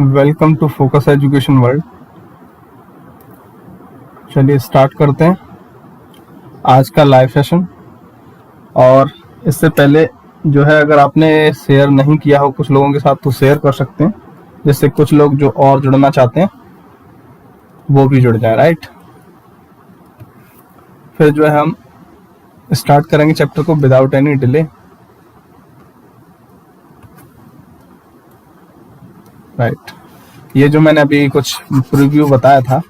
Welcome to focus education world. चलिए start करते हैं आज का लाइव सेशन। और इससे पहले जो है, अगर आपने शेयर नहीं किया हो कुछ लोगों के साथ तो शेयर कर सकते हैं, जिससे कुछ लोग जो और जुड़ना चाहते हैं वो भी जुड़ जाए। राइट, फिर जो है हम स्टार्ट करेंगे चैप्टर को विदाउट एनी डिले। राइट, ये जो मैंने अभी कुछ प्रीव्यू बताया था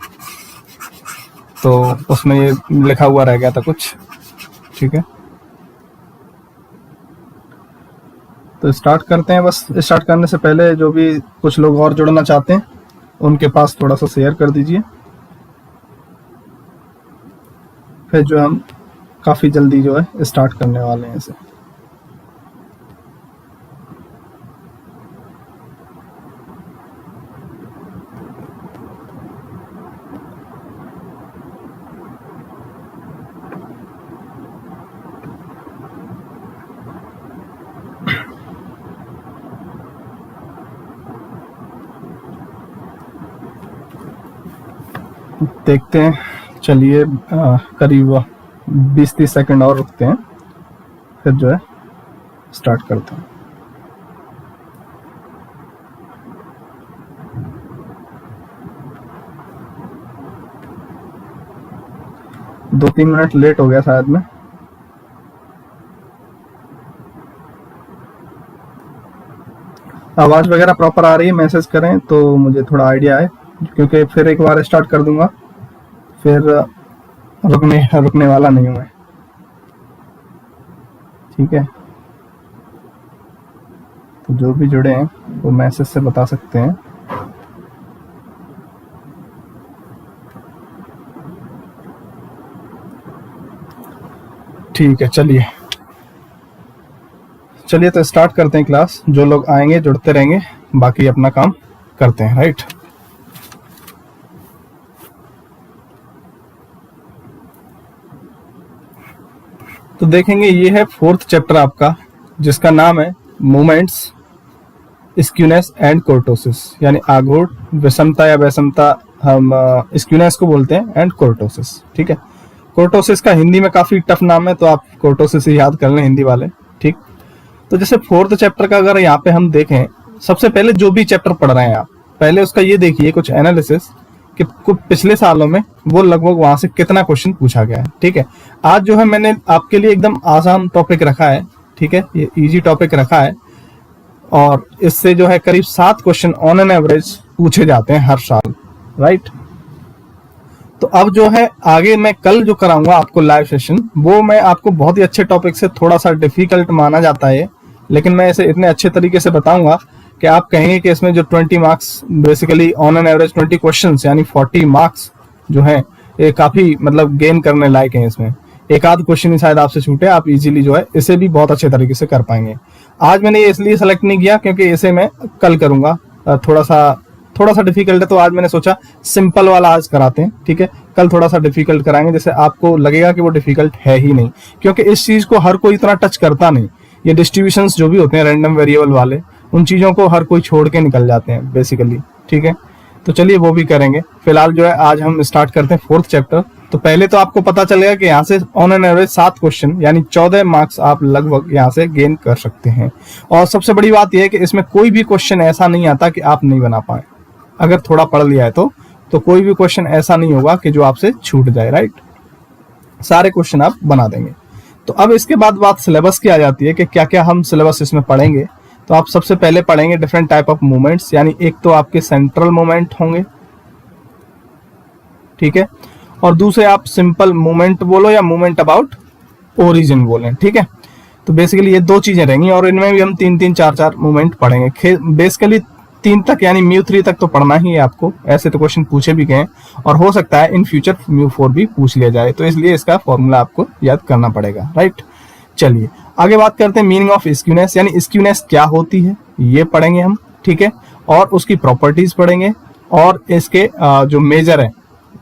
तो उसमें ये लिखा हुआ रह गया था कुछ। ठीक है, तो स्टार्ट करते हैं। बस स्टार्ट करने से पहले जो भी कुछ लोग और जुड़ना चाहते हैं उनके पास थोड़ा सा शेयर कर दीजिए, फिर जो हम काफ़ी जल्दी जो है स्टार्ट करने वाले हैं इसे। देखते हैं, चलिए करीब 20-30 सेकंड और रुकते हैं, फिर जो है स्टार्ट करते हैं। दो 3 मिनट लेट हो गया शायद मैं। आवाज वगैरह प्रॉपर आ रही है, मैसेज करें तो मुझे थोड़ा आइडिया है, क्योंकि फिर एक बार स्टार्ट कर दूंगा, फिर रुकने वाला नहीं हूं मैं। ठीक है, तो जो भी जुड़े हैं वो मैसेज से बता सकते हैं। ठीक है, चलिए तो स्टार्ट करते हैं क्लास। जो लोग आएंगे जुड़ते रहेंगे, बाकी अपना काम करते हैं। राइट, तो देखेंगे ये है 4th चैप्टर आपका, जिसका नाम है मोमेंट्स, स्क्यूनेस एंड कोर्टोसिस, यानी आघूर्ण, विषमता या वैषमता हम स्क्यूनेस को बोलते हैं, एंड कोर्टोसिस। ठीक है, कोर्टोसिस का हिंदी में काफी टफ नाम है, तो आप कोर्टोसिस ही याद कर लें हिंदी वाले। ठीक, तो जैसे 4th चैप्टर का अगर यहाँ पे हम देखें, सबसे पहले जो भी चैप्टर पढ़ रहे हैं आप, पहले उसका ये देखिए कुछ एनालिसिस कि पिछले सालों में वो लगभग वहां से कितना क्वेश्चन पूछा गया है। ठीक है, आज जो है मैंने आपके लिए एकदम आसान टॉपिक रखा है। ठीक है, ये इजी टॉपिक रखा है, और इससे जो है करीब 7 क्वेश्चन ऑन एन एवरेज पूछे जाते हैं हर साल। राइट, तो अब जो है आगे मैं कल जो कराऊंगा आपको लाइव सेशन, वो मैं आपको बहुत ही अच्छे टॉपिक से, थोड़ा सा डिफिकल्ट माना जाता है लेकिन मैं इसे इतने अच्छे तरीके से बताऊंगा कि आप कहेंगे कि इसमें जो 20 marks, basically on an average 20 questions यानी 40 मार्क्स जो है, ये काफी मतलब गेन करने लायक हैं। इसमें एक आध क्वेश्चन ही शायद आपसे छूटे, आप इजीली जो है इसे भी बहुत अच्छे तरीके से कर पाएंगे। आज मैंने ये इसलिए सेलेक्ट नहीं किया क्योंकि इसे मैं कल करूंगा, थोड़ा सा डिफिकल्ट है, तो आज मैंने सोचा सिंपल वाला आज कराते हैं। ठीक है, कल थोड़ा सा डिफिकल्ट कराएंगे, जैसे आपको लगेगा कि वो डिफिकल्ट है ही नहीं, क्योंकि इस चीज को हर कोई इतना टच करता नहीं। ये डिस्ट्रीब्यूशंस जो भी होते हैं रैंडम वेरिएबल वाले, उन चीजों को हर कोई छोड़ के निकल जाते हैं बेसिकली। ठीक है, तो चलिए वो भी करेंगे। फिलहाल जो है आज हम स्टार्ट करते हैं 4th चैप्टर। तो पहले तो आपको पता चलेगा कि यहाँ से ऑन एन एवरेज 7 क्वेश्चन यानी 14 मार्क्स आप लगभग यहाँ से गेन कर सकते हैं। और सबसे बड़ी बात यह है कि इसमें कोई भी क्वेश्चन ऐसा नहीं आता कि आप नहीं बना पाए। अगर थोड़ा पढ़ लिया है तो कोई भी क्वेश्चन ऐसा नहीं होगा कि जो आपसे छूट जाए। राइट, सारे क्वेश्चन आप बना देंगे। तो अब इसके बाद बात सिलेबस की आ जाती है कि क्या क्या हम सिलेबस इसमें पढ़ेंगे। तो आप सबसे पहले पढ़ेंगे डिफरेंट टाइप ऑफ मूवमेंट्स, यानी एक तो आपके सेंट्रल मूवमेंट होंगे। ठीक है, और दूसरे आप सिंपल मूवमेंट बोलो या मूवमेंट अबाउट ओरिजिन बोलें। ठीक है, तो बेसिकली ये 2 चीजें रहेंगी, और इनमें भी हम 3-3, 4-4 मूवमेंट पढ़ेंगे। बेसिकली 3 तक यानी μ3 तक तो पढ़ना ही है आपको। ऐसे तो क्वेश्चन पूछे भी गए, और हो सकता है इन फ्यूचर μ4 भी पूछ लिया जाए, तो इसलिए इसका फॉर्मूला आपको याद करना पड़ेगा। राइट, चलिए आगे बात करते हैं मीनिंग ऑफ स्क्यूनेस, यानी स्क्यूनेस क्या होती है ये पढ़ेंगे हम। ठीक है, और उसकी प्रॉपर्टीज पढ़ेंगे, और इसके जो मेजर है,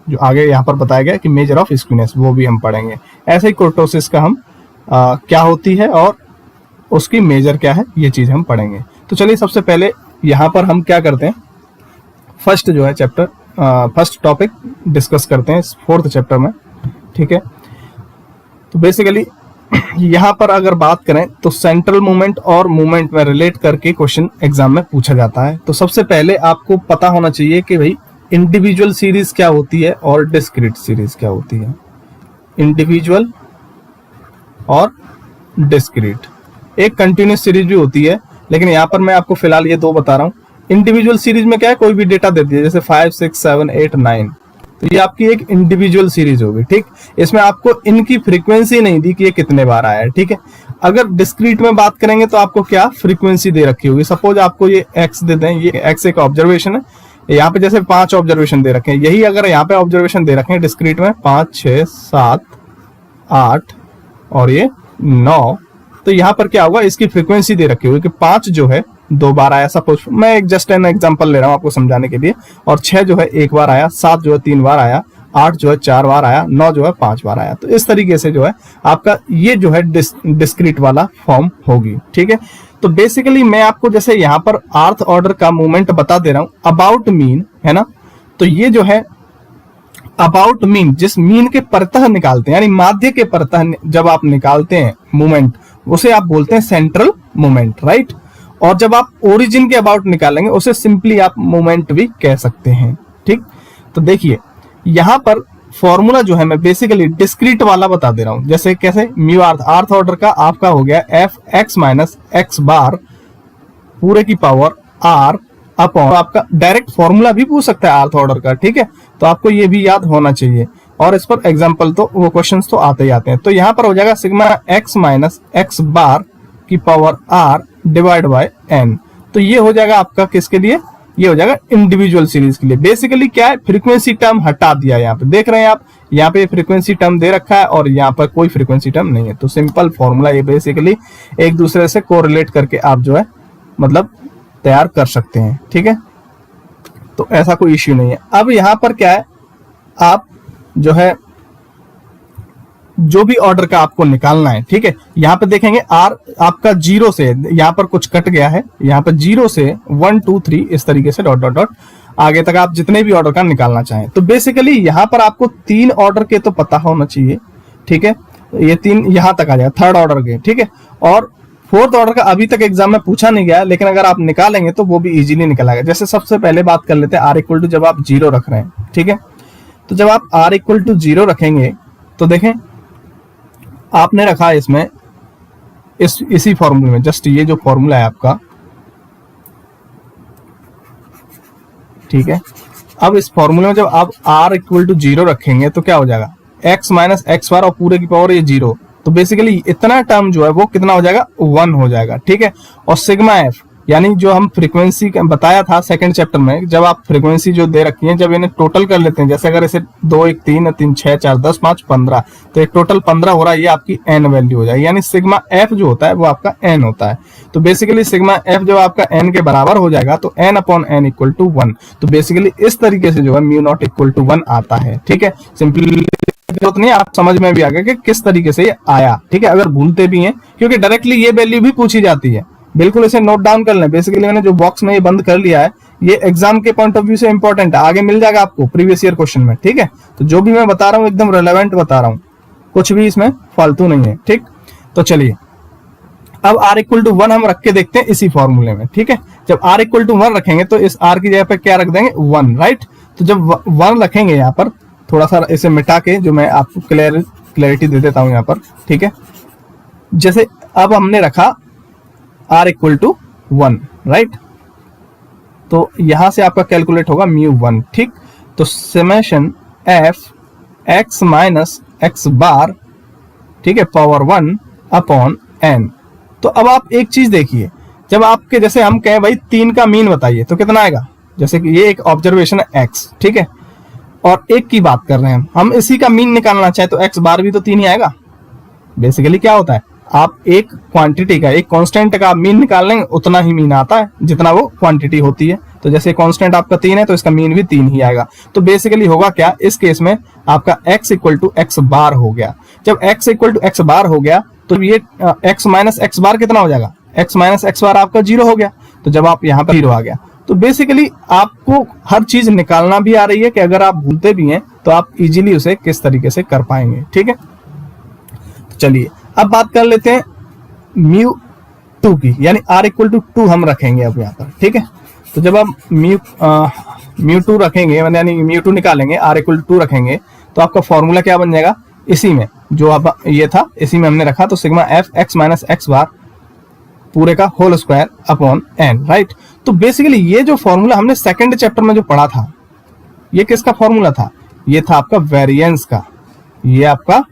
जो आगे यहाँ पर बताया गया कि मेजर ऑफ स्क्यूनेस, वो भी हम पढ़ेंगे। ऐसे ही कोर्टोसिस का हम क्या होती है और उसकी मेजर क्या है, ये चीज हम पढ़ेंगे। तो चलिए सबसे पहले यहाँ पर हम क्या करते हैं, फर्स्ट जो है चैप्टर, फर्स्ट टॉपिक डिस्कस करते हैं इस फोर्थ चैप्टर में, ठीक है। तो बेसिकली यहाँ पर अगर बात करें तो सेंट्रल मूवमेंट और मूवमेंट में रिलेट करके क्वेश्चन एग्जाम में पूछा जाता है। तो सबसे पहले आपको पता होना चाहिए कि भाई इंडिविजुअल सीरीज क्या होती है और डिस्क्रीट सीरीज क्या होती है। इंडिविजुअल और डिस्क्रीट, एक कंटिन्यूस सीरीज भी होती है, लेकिन यहाँ पर मैं आपको फिलहाल ये दो बता रहा हूँ। इंडिविजुअल सीरीज में क्या है, कोई भी डेटा दे दिया, जैसे 5, 6, 7, 8, 9, तो ये आपकी एक इंडिविजुअल सीरीज होगी, ठीक। इसमें आपको इनकी फ्रीक्वेंसी नहीं दी कि ये कितने बार आया है, ठीक है। अगर डिस्क्रीट में बात करेंगे तो आपको क्या फ्रीक्वेंसी दे रखी होगी। सपोज आपको ये x दे दें, ये x एक ऑब्जर्वेशन है, यहाँ पे जैसे 5 ऑब्जर्वेशन दे रखे हैं, यही अगर यहाँ पे ऑब्जर्वेशन दे रखे हैं डिस्क्रीट में 5, 6, 7, 8 और ये 9, तो यहाँ पर क्या होगा, इसकी फ्रीक्वेंसी दे रखी होगी कि 5 जो है 2 बार आया, सपोज मैं एक जस्ट एन एग्जांपल ले रहा हूँ आपको समझाने के लिए, और 6 जो है 1 बार आया, 7 जो है 3 बार आया, 8 जो है 4 बार आया, 9 जो है 5 बार आया। तो इस तरीके से जो है आपका ये जो है डिस्क्रीट वाला फॉर्म होगी, ठीक है। तो बेसिकली मैं आपको जैसे यहाँ पर अर्थ ऑर्डर का मूवमेंट बता दे रहा हूँ, अबाउट मीन है ना, तो ये जो है अबाउट मीन, जिस मीन के परतः निकालते हैं, यानी माध्य के परतः जब आप निकालते हैं मूवमेंट, उसे आप बोलते हैं सेंट्रल मूवमेंट, राइट। और जब आप ओरिजिन के अबाउट निकालेंगे उसे सिंपली आप मूवमेंट भी कह सकते हैं, ठीक। तो देखिए यहां पर फॉर्मूला जो है मैं बेसिकली डिस्क्रीट वाला बता दे रहा हूं, जैसे कैसे म्यू अर्थ ऑर्डर का आपका हो गया F x minus x bar पूरे की पावर आर अपॉन, तो आपका डायरेक्ट फॉर्मूला भी पूछ सकता है अर्थ ऑर्डर का, ठीक है। तो आपको ये भी याद होना चाहिए, और इस पर एग्जाम्पल तो वो क्वेश्चंस तो आते ही आते हैं। तो यहाँ पर हो जाएगा sigma x minus x bar की power r divide by n. तो ये हो जाएगा आपका किसके लिए, ये हो जाएगा इंडिविजुअल सीरीज के लिए। बेसिकली क्या है, फ्रीक्वेंसी टर्म हटा दिया है, यहाँ पे देख रहे हैं आप, यहाँ पे फ्रीक्वेंसी टर्म दे रखा है और यहाँ पर कोई फ्रीक्वेंसी टर्म नहीं है। तो सिंपल फॉर्मूला ये बेसिकली एक दूसरे से कोरिलेट करके आप जो है मतलब तैयार कर सकते हैं, ठीक है। तो ऐसा कोई इश्यू नहीं है। अब यहाँ पर क्या है, आप जो है जो भी ऑर्डर का आपको निकालना है, ठीक है। यहाँ पे देखेंगे आर आपका 0 से, यहाँ पर कुछ कट गया है, यहाँ पर 0 से 1, 2, 3 इस तरीके से डॉट डॉट डॉट आगे तक आप जितने भी ऑर्डर का निकालना चाहें। तो बेसिकली यहाँ पर आपको 3 ऑर्डर के तो पता होना चाहिए, ठीक है। ये 3 यहाँ तक आ जाएगा, 3rd ऑर्डर के, ठीक है। और 4th ऑर्डर का अभी तक एग्जाम में पूछा नहीं गया, लेकिन अगर आप निकालेंगे तो वो भी इजीली निकल आएगा। जैसे सबसे पहले बात कर लेते हैं आर इक्वल टू, जब आप 0 रख रहे हैं, ठीक है। तो जब आप आर इक्वल टू 0 रखेंगे तो देखें आपने रखा है इसमें इसी फॉर्मूले में, जस्ट ये जो फॉर्मूला है आपका, ठीक है। अब इस फॉर्मूले में जब आप r इक्वल टू 0 रखेंगे तो क्या हो जाएगा, x माइनस एक्स बार और पूरे की पावर ये 0। तो बेसिकली इतना टर्म जो है वो कितना हो जाएगा, 1 हो जाएगा, ठीक है। और सिग्मा एफ यानी जो हम फ्रीक्वेंसी बताया था सेकंड चैप्टर में, जब आप फ्रीक्वेंसी जो दे रखी है जब इन्हें टोटल कर लेते हैं, जैसे अगर इसे 2, 1, 3, 3, 6, 4, 10, 5, 15, तो एक टोटल 15 हो रहा है, ये आपकी एन वैल्यू हो जाएगी। यानी सिग्मा एफ जो होता है वो आपका एन होता है। तो बेसिकली सिग्मा एफ जब आपका एन के बराबर हो जाएगा तो n upon n equal to 1। तो बेसिकली इस तरीके से जो है म्यू नॉट इक्वल टू 1 आता है, ठीक है। सिंपली जरूरत नहीं, आप समझ में भी आ गया कि किस तरीके से ये आया, ठीक है। अगर भूलते भी हैं, क्योंकि डायरेक्टली ये वैल्यू भी पूछी जाती है, बिल्कुल इसे नोट डाउन कर लें। बेसिकली मैंने जो बॉक्स में ये बंद कर लिया है, ये एग्जाम के पॉइंट ऑफ व्यू से इंपॉर्टेंट है, आगे मिल जाएगा आपको प्रीवियस ईयर क्वेश्चन में, ठीक है। तो जो भी मैं बता रहा हूँ एकदम रिलेवेंट बता रहा हूँ, कुछ भी इसमें फालतू नहीं है, ठीक। तो चलिए अब r इक्वल टू 1 हम रख के देखते हैं इसी फॉर्मूले में, ठीक है। जब r इक्वल टू 1 रखेंगे तो इस r की जगह पे क्या रख देंगे, 1, राइट। तो जब 1 रखेंगे यहाँ पर, थोड़ा सा इसे मिटा के जो मैं आपको क्लैरिटी दे देता हूँ यहाँ पर, ठीक है। जैसे अब हमने रखा r इक्वल टू 1, राइट। तो यहां से आपका कैलकुलेट होगा म्यू 1, ठीक। तो summation f x minus x bar, ठीक है, पावर 1 अपॉन n। तो अब आप एक चीज देखिए, जब आपके जैसे हम कहें भाई 3 का मीन बताइए तो कितना आएगा, जैसे कि ये एक ऑब्जर्वेशन है x, ठीक है, और 1 की बात कर रहे हैं हम इसी का मीन निकालना चाहे तो x बार भी तो 3 ही आएगा। बेसिकली क्या होता है, आप एक क्वांटिटी का, एक कांस्टेंट का मीन निकाल लेंगे, उतना ही मीन आता है जितना वो क्वांटिटी होती है। तो जैसे कांस्टेंट आपका 3 है तो इसका मीन भी 3 ही आएगा। तो बेसिकली होगा क्या, इस केस में आपका x इक्वल टू एक्स बार हो गया। जब x इक्वल टू एक्स बार हो गया तो ये x माइनस एक्स बार कितना हो जाएगा, x माइनस एक्स बार आपका 0 हो गया। तो जब आप यहाँ पर 0 आ गया, तो बेसिकली आपको हर चीज निकालना भी आ रही है कि अगर आप भूलते भी हैं तो आप इजीली उसे किस तरीके से कर पाएंगे। ठीक है, तो चलिए अब बात कर लेते हैं म्यू टू की, यानी r इक्वल टू 2 हम रखेंगे अब यहाँ पर। ठीक है, तो जब आप म्यू टू रखेंगे यानी म्यू टू निकालेंगे, r इक्वल टू 2 रखेंगे, तो आपका फॉर्मूला क्या बन जाएगा, इसी में जो अब ये था इसी में हमने रखा, तो sigma f x minus x bar पूरे का whole square upon n, right. तो बेसिकली ये जो फॉर्मूला हमने सेकंड चैप्टर में जो पढ़ा था, ये किसका फॉर्मूला था, ये था आपका वेरिएंस का, ये आपका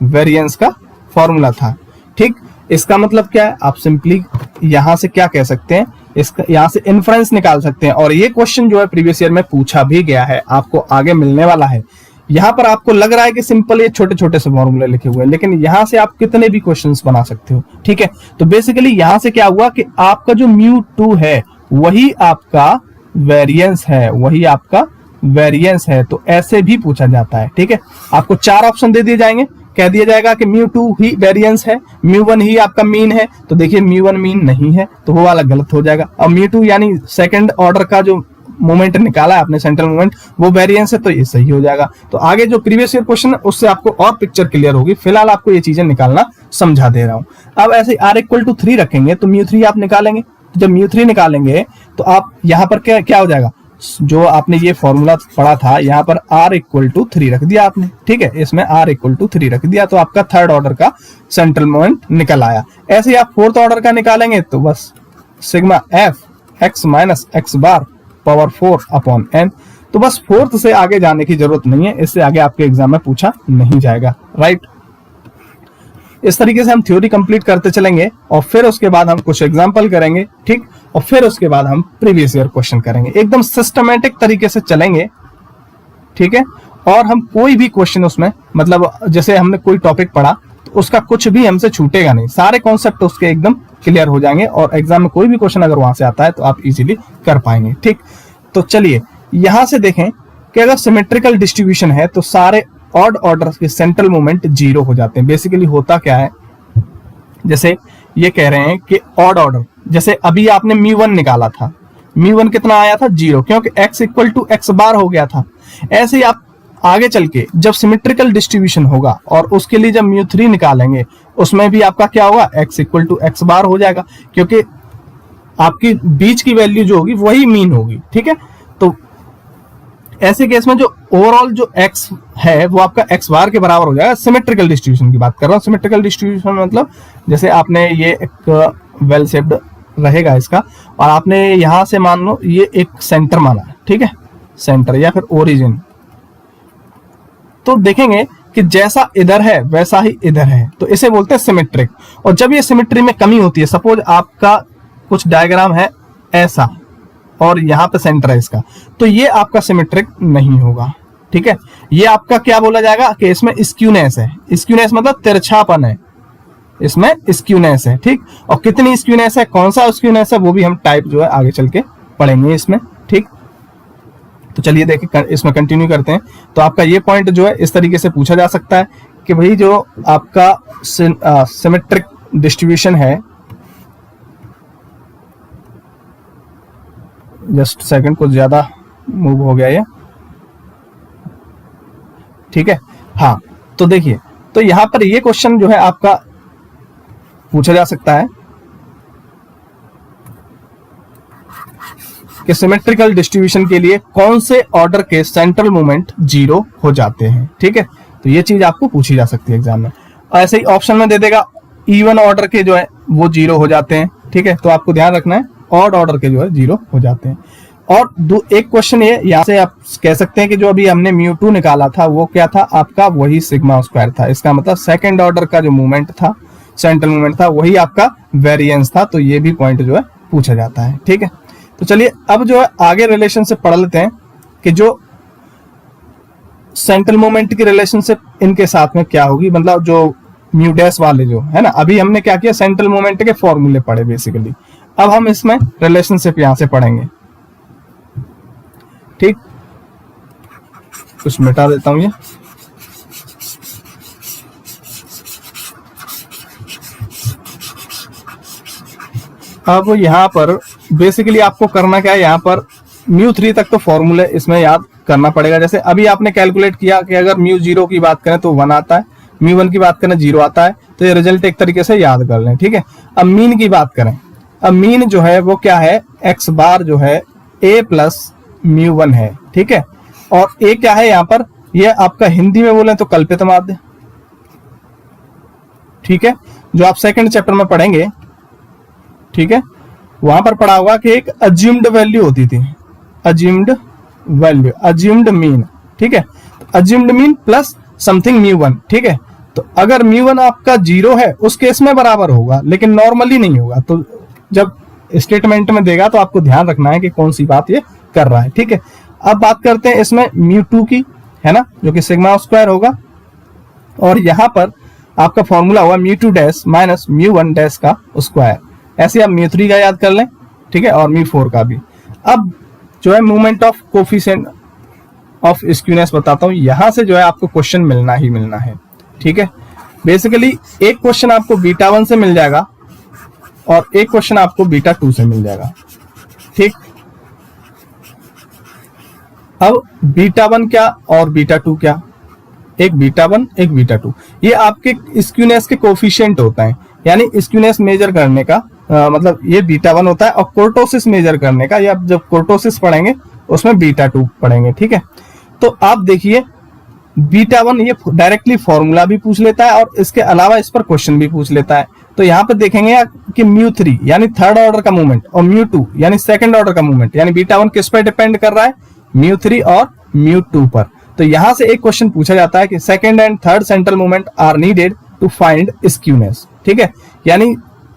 वेरिएंस का फॉर्मूला था। ठीक, इसका मतलब क्या है, आप सिंपली यहां से क्या कह सकते हैं, इसका यहां से इन्फ्रेंस निकाल सकते हैं। और ये क्वेश्चन जो है प्रीवियस ईयर में पूछा भी गया है, आपको आगे मिलने वाला है। यहाँ पर आपको लग रहा है कि सिंपल ये छोटे छोटे से फॉर्मूले लिखे हुए हैं, लेकिन यहां से आप कितने भी क्वेश्चंस बना सकते हो। ठीक है, तो बेसिकली यहां से क्या हुआ कि आपका जो म्यू टू है वही आपका वेरिएंस है, वही आपका वेरिएंस है। तो ऐसे भी पूछा जाता है। ठीक है, आपको 4 ऑप्शन दे दिए जाएंगे, कह दिया जाएगा कि म्यू टू ही वेरिएंस है, म्यू वन ही आपका मीन है। तो देखिए म्यू वन मीन नहीं है, तो वो वाला गलत हो जाएगा। और म्यू टू यानी सेकंड ऑर्डर का जो मोमेंट निकाला है आपने, सेंट्रल मोमेंट, वो वेरिएंस है, तो ये सही हो जाएगा। तो आगे जो प्रीवियस ईयर क्वेश्चन है उससे आपको और पिक्चर क्लियर होगी। फिलहाल आपको ये चीजें निकालना समझा दे रहा हूं। अब ऐसे r इक्वल टू 3 रखेंगे तो म्यू 3 आप निकालेंगे। तो जब म्यू 3 निकालेंगे तो आप यहाँ पर क्या हो जाएगा, जो आपने ये फॉर्मूला पढ़ा था यहाँ पर r इक्वल टू 3 रख दिया आपने। ठीक है, इसमें r इक्वल टू 3 रख दिया, तो आपका थर्ड ऑर्डर का सेंट्रल मोमेंट निकल आया। ऐसे ही आप फोर्थ ऑर्डर का निकालेंगे तो बस sigma f x minus x bar power 4 upon n. तो बस फोर्थ से आगे जाने की जरूरत नहीं है, इससे आगे आपके एग्जाम में पूछा नहीं जाएगा, राइट। इस तरीके से हम थ्योरी कंप्लीट करते चलेंगे और फिर उसके बाद हम कुछ एग्जाम्पल करेंगे। ठीक, और फिर उसके बाद हम प्रीवियस ईयर क्वेश्चन करेंगे, एकदम सिस्टमेटिक तरीके से चलेंगे। ठीक है, और हम कोई भी क्वेश्चन उसमें, मतलब जैसे हमने कोई टॉपिक पढ़ा तो उसका कुछ भी हमसे छूटेगा नहीं, सारे कॉन्सेप्ट उसके एकदम क्लियर हो जाएंगे और एग्जाम में कोई भी क्वेश्चन अगर वहां से आता है तो आप इजीली कर पाएंगे। ठीक, तो चलिए यहां से देखें कि अगर सिमेट्रिकल डिस्ट्रीब्यूशन है तो सारे ऑड ऑर्डर के सेंट्रल मोमेंट 0 हो जाते हैं। बेसिकली होता क्या है, जैसे ये कह रहे हैं कि ऑड ऑर्डर, जैसे अभी आपने म्यू वन निकाला था, म्यू वन कितना आया था 0, क्योंकि x इक्वल टू एक्स बार हो गया था। ऐसे ही आप आगे चल के जब सिमेट्रिकल डिस्ट्रीब्यूशन होगा और उसके लिए जब म्यू 3 निकालेंगे उसमें भी आपका क्या होगा, x इक्वल टू एक्स बार हो जाएगा, क्योंकि आपकी बीच की वैल्यू जो होगी वही मीन होगी। ठीक है, तो ऐसे केस में जो ओवरऑल जो x है वो आपका x बार के बराबर हो जाएगा। सिमेट्रिकल डिस्ट्रीब्यूशन की बात कर रहा हूँ। सिमेट्रिकल डिस्ट्रीब्यूशन मतलब जैसे आपने ये एक वेल शेप्ड रहेगा इसका, और आपने यहां से मान लो ये एक सेंटर माना, ठीक है, सेंटर या फिर ओरिजिन, तो देखेंगे कि जैसा इधर है वैसा ही इधर है, तो इसे बोलते हैं सिमेट्रिक। और जब ये सिमेट्री में कमी होती है, सपोज आपका कुछ डायग्राम है ऐसा और यहाँ पे सेंटर है इसका, तो ये आपका सिमेट्रिक नहीं होगा। ठीक है, ये आपका क्या बोला जाएगा कि इसमें स्क्यूनेस है। स्क्यूनेस मतलब तिरछापन है, इसमें स्क्यूनेस है। ठीक, और कितनी स्क्यूनेस है, कौन सा स्क्यूनेस है, वो भी हम टाइप जो है आगे चल के पढ़ेंगे इसमें। ठीक, तो चलिए देखिए इसमें कंटिन्यू करते हैं। तो आपका ये पॉइंट जो है इस तरीके से पूछा जा सकता है कि भाई जो आपका सिमेट्रिक डिस्ट्रीब्यूशन है, जस्ट सेकंड, कुछ ज्यादा मूव हो गया ये। ठीक है, हाँ, तो देखिए, तो यहां पर ये क्वेश्चन जो है आपका पूछा जा सकता है कि सिमेट्रिकल डिस्ट्रीब्यूशन के लिए कौन से ऑर्डर के सेंट्रल मोमेंट 0 हो जाते हैं। ठीक है, तो ये चीज आपको पूछी जा सकती है एग्जाम में। ऐसे ही ऑप्शन में दे देगा इवन ऑर्डर के जो है वो 0 हो जाते हैं। ठीक है, तो आपको ध्यान रखना है ऑड ऑर्डर के जो है 0 हो जाते हैं। और एक क्वेश्चन ये यहाँ से आप कह सकते हैं कि जो अभी हमने म्यू 2 निकाला था वो क्या था आपका, वही सिग्मा स्क्वायर था। इसका मतलब सेकंड ऑर्डर का जो मूवमेंट था, सेंट्रल मूवमेंट था, वही आपका वेरिएंस था। तो ये भी पॉइंट जो है पूछा जाता है। ठीक है, तो चलिए अब जो है आगे रिलेशनशिप पढ़ लेते हैं कि जो सेंट्रल मोमेंट की रिलेशनशिप इनके साथ में क्या होगी, मतलब जो म्यू डैश वाले जो है ना, अभी हमने क्या किया, सेंट्रल मोमेंट के फॉर्मूले पढ़े बेसिकली। अब हम इसमें रिलेशनशिप यहां से पढ़ेंगे। ठीक, कुछ मिटा देता हूं ये। अब यहां पर बेसिकली आपको करना क्या है, यहाँ पर μ3 तक तो फॉर्मूले इसमें याद करना पड़ेगा। जैसे अभी आपने कैलकुलेट किया कि अगर μ0 की बात करें तो 1 आता है, μ1 की बात करें 0 आता है, तो ये रिजल्ट एक तरीके से याद कर लें, ठीक है। अब मीन की बात करें, अब मीन जो है वो क्या है, x बार जो है a प्लस μ1 है, ठीक है। और a क्या है यहाँ पर, ये आपका हिंदी में बोले तो कल्पित माध्य, ठीक है, जो आप सेकंड चैप्टर में पढ़ेंगे, ठीक है। वहां पर पढ़ा होगा कि एक अज्यूम्ड वैल्यू होती थी, अज्यूम्ड वैल्यू, अज्यूम्ड मीन, ठीक है। अज्यूम्ड मीन प्लस समथिंग μ1, ठीक है। तो अगर μ1 आपका 0 है उस केस में बराबर होगा, लेकिन नॉर्मली नहीं होगा। तो जब स्टेटमेंट में देगा तो आपको ध्यान रखना है कि कौन सी बात ये कर रहा है, ठीक है। अब बात करते हैं इसमें μ2 की, है ना, जो कि सिग्मा स्क्वायर होगा, और यहां पर आपका फॉर्मूला हुआ μ2 डैश माइनस μ1 डैश का स्क्वायर। ऐसे आप μ3 का याद कर लें, ठीक है, और μ4 का भी। अब जो है moment of coefficient of skewness बताता हूं, यहां से जो है आपको क्वेश्चन मिलना ही मिलना है, ठीक है। बेसिकली एक क्वेश्चन आपको β1 से मिल जाएगा और एक क्वेश्चन आपको β2 से मिल जाएगा, ठीक। अब β1 क्या और β2 क्या, एक β1 एक β2, ये आपके स्क्यूनेस के कोफिशिएंट होता है, यानी स्क्यूनेस मेजर करने का मतलब ये β1 होता है, और कोर्टोसिस मेजर करने का, या जब कोर्टोसिस पढ़ेंगे उसमें β2 पढ़ेंगे, ठीक है। तो आप देखिए β1 ये डायरेक्टली फॉर्मूला भी पूछ लेता है और इसके अलावा इस पर क्वेश्चन भी पूछ लेता है। तो यहाँ पे देखेंगे कि μ3 यानी थर्ड ऑर्डर का मूवमेंट और μ2 यानी सेकंड ऑर्डर का मूवमेंट, यानी β1 किस पर डिपेंड कर रहा है, μ3 और μ2 पर। तो यहां से एक क्वेश्चन पूछा जाता है कि second and third central movement are needed to find skewness, ठीक है, यानी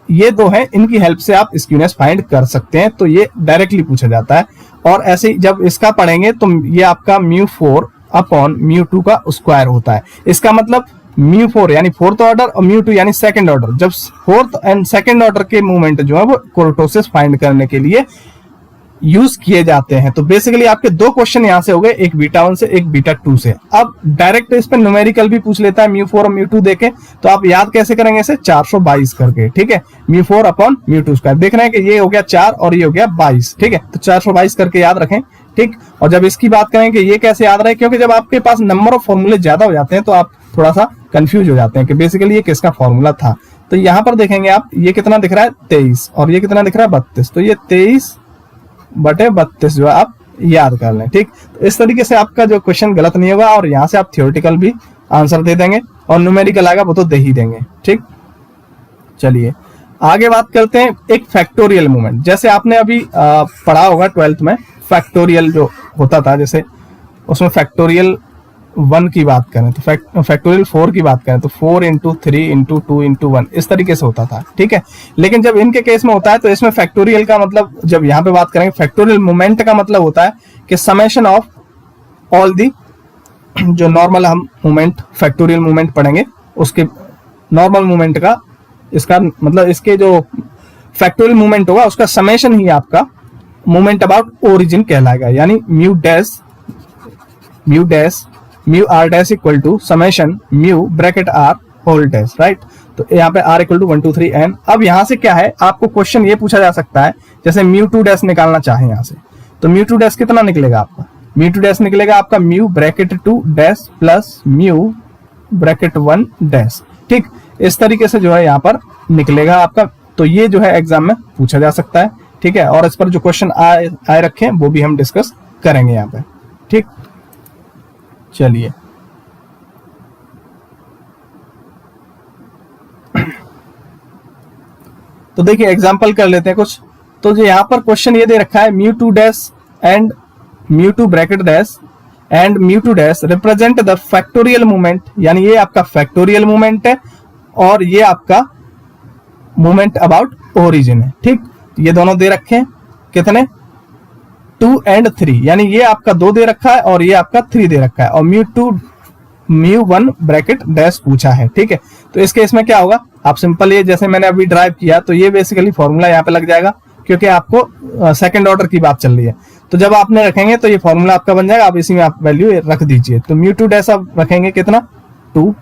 ये दो हैं, इनकी हेल्प से आप स्क्यूनेस फाइंड कर सकते हैं। तो ये डायरेक्टली पूछा जाता है। और ऐसे ही जब इसका पढ़ेंगे तो ये आपका μ4 अपॉन μ2 का स्क्वायर होता है। इसका मतलब μ4 यानी फोर्थ ऑर्डर और μ2 यानी सेकंड ऑर्डर, जब फोर्थ एंड सेकंड ऑर्डर के मूवमेंट जो है वो कोर्टोसिस फाइंड करने के लिए यूज किए जाते हैं। तो बेसिकली आपके दो क्वेश्चन यहां से हो गए, एक β1 से एक β2 से। अब डायरेक्ट इस पे न्यूमेरिकल भी पूछ लेता है, μ4 और μ2 देके, तो आप याद कैसे करेंगे इसे, 422 करके, ठीक है, μ4 अपॉन μ2 स्क्वायर। देख रहे हैं कि ये हो गया 4 और ये हो गया 22, ठीक है, तो 422 करके याद रखें, ठीक। और जब इसकी बात करें कि ये कैसे याद रहे, क्योंकि जब आपके पास नंबर ऑफ फॉर्मूले ज्यादा हो जाते हैं तो आप थोड़ा सा कंफ्यूज हो जाते हैं कि बेसिकली ये किसका फॉर्मूला था। तो यहाँ पर देखेंगे आप, ये कितना दिख रहा है 23 और ये कितना दिख रहा है 32, तो ये 23/32 जो है आप याद कर लें, ठीक। तो इस तरीके से आपका जो क्वेश्चन गलत नहीं होगा और यहाँ से आप थियोरेटिकल भी आंसर दे देंगे और न्यूमेरिकल आएगा वो तो दे ही देंगे, ठीक। चलिए आगे बात करते हैं एक फैक्टोरियल मूवमेंट। जैसे आपने अभी पढ़ा होगा 12th में, फैक्टोरियल जो होता था, जैसे उसमें फैक्टोरियल 1 की बात करें तो फैक्टोरियल 4 की बात करें तो 4 × 3 × 2 × 1 इस तरीके से होता था, ठीक है। लेकिन जब इनके केस में होता है तो इसमें फैक्टोरियल का मतलब, जब यहाँ पे बात करेंगे फैक्टोरियल मूवमेंट का मतलब होता है कि समेशन ऑफ ऑल दी, जो नॉर्मल हम मूवमेंट फैक्टोरियल मूवमेंट पढ़ेंगे उसके नॉर्मल मूवमेंट का, इसका मतलब इसके जो फैक्टोरियल मूवमेंट होगा उसका समेशन ही आपका मूवमेंट अबाउट ओरिजिन कहलाएगा। यानी mu r dash equal to summation mu bracket r whole dash, right. तो यहाँ पे आर इक्वल टू 1 2 3 n। अब यहाँ से क्या है, आपको क्वेश्चन ये पूछा जा सकता है, जैसे μ2 डैश निकालना चाहे यहाँ से, तो μ2 डैश कितना निकलेगा आपका, μ2 डैश निकलेगा आपका mu bracket 2 dash plus mu bracket 1 dash, ठीक। इस तरीके से जो है यहाँ पर निकलेगा आपका। तो ये जो है एग्जाम में पूछा जा सकता है, ठीक है। और इस पर जो क्वेश्चन आए रखे हैं वो भी हम डिस्कस करेंगे यहाँ पे, ठीक। चलिए तो देखिए एग्जाम्पल कर लेते हैं कुछ। तो जो यहाँ पर क्वेश्चन ये दे रखा है, μ2 dash and μ2 bracket dash and μ2 dash represent the factorial movement, यानी ये आपका फैक्टोरियल मूवमेंट है और ये आपका मूवमेंट अबाउट ओरिजिन है, ठीक। ये दोनों दे रखे हैं, कितने 2 और 3, यानी ये आपका 2 दे रखा है और ये आपका 3 दे रखा है, और μ1 ब्रैकेट डैश पूछा है, ठीक है। तो इस केस में क्या होगा, आप सिंपल ये जैसे मैंने अभी ड्राइव किया तो ये बेसिकली फॉर्मूला यहाँ पे लग जाएगा, क्योंकि आपको सेकंड ऑर्डर की बात चल रही है। तो जब आपने रखेंगे तो ये फॉर्मूला आपका बन जाएगा, आप इसी में आप वैल्यू रख दीजिए। तो μ2 डैश आप रखेंगे कितना 2,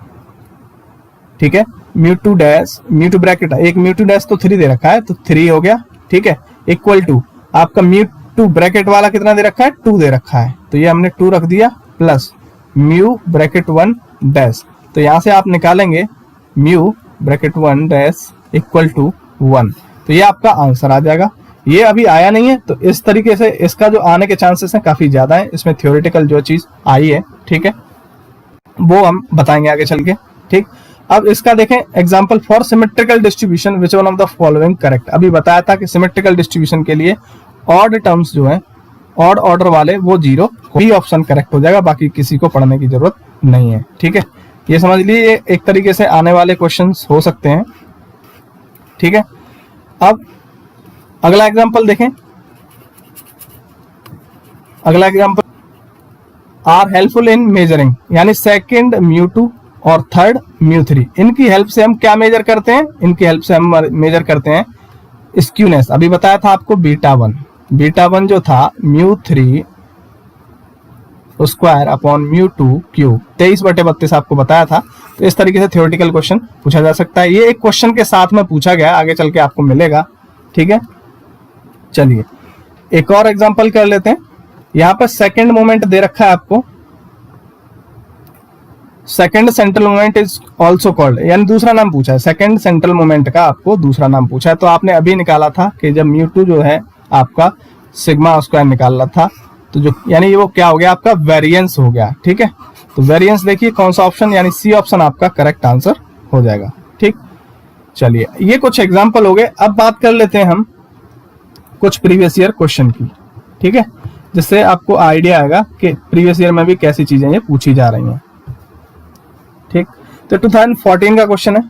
ठीक है। μ2 ब्रैकेट, एक μ2 डैश तो 3 दे रखा है तो 3 हो गया, ठीक है। इक्वल टू आपका म्यू टू ब्रैकेट वाला कितना दे रखा है, 2 दे रखा है, तो ये हमने 2 रख दिया, प्लस म्यू ब्रैकेट 1 डैश, तो यहां से आप निकालेंगे mu bracket 1 dash equal to 1, तो ये आपका आंसर आ जाएगा। ये अभी आया नहीं है, तो इस तरीके से इसका जो आने के चांसेस हैं काफी ज्यादा है, इसमें थ्योरेटिकल जो चीज आई है, ठीक है, वो हम बताएंगे आगे चल के, ठीक। अब इसका देखें example for symmetrical distribution which one of the following correct. अभी बताया था कि सिमेट्रिकल डिस्ट्रीब्यूशन के लिए ऑड टर्म्स जो है, ऑड ऑर्डर वाले, वो 0, बी ऑप्शन करेक्ट हो जाएगा, बाकी किसी को पढ़ने की जरूरत नहीं है, ठीक है। ये समझ लिए, ये एक तरीके से आने वाले क्वेश्चंस हो सकते हैं, ठीक है। अब अगला एग्जांपल देखें, अगला example are helpful in measuring, यानी सेकंड म्यू 2 और थर्ड म्यू 3, इनकी हेल्प से हम क्या मेजर करते हैं, इनकी हेल्प से हम मेजर करते हैं स्क्यूनेस। अभी बताया था आपको बीटा 1 जो था mu 3 square upon mu 2 cube, 23/32 आपको बताया था। तो इस तरीके से थ्योरेटिकल क्वेश्चन पूछा जा सकता है, ये एक क्वेश्चन के साथ में पूछा गया, आगे चल के आपको मिलेगा, ठीक है। चलिए एक और एग्जांपल कर लेते हैं। यहां पर सेकंड मोमेंट दे रखा है आपको, second central moment is also called, यानी दूसरा नाम पूछा है, सेकंड सेंट्रल मोमेंट का आपको दूसरा नाम पूछा है। तो आपने अभी निकाला था कि जब म्यू 2 जो है आपका सिग्मा स्क्वायर निकाला था, तो जो यानी वो क्या हो गया, आपका वेरिएंस हो गया, ठीक है। तो वेरिएंस देखिए कौन सा ऑप्शन, यानी सी ऑप्शन आपका करेक्ट आंसर हो जाएगा, ठीक। चलिए ये कुछ एग्जाम्पल हो गए। अब बात कर लेते हैं हम कुछ प्रीवियस ईयर क्वेश्चन की, ठीक है, जिससे आपको आइडिया आएगा कि प्रीवियस ईयर में भी कैसी चीजें ये पूछी जा रही हैं, ठीक। तो 2014 का क्वेश्चन है,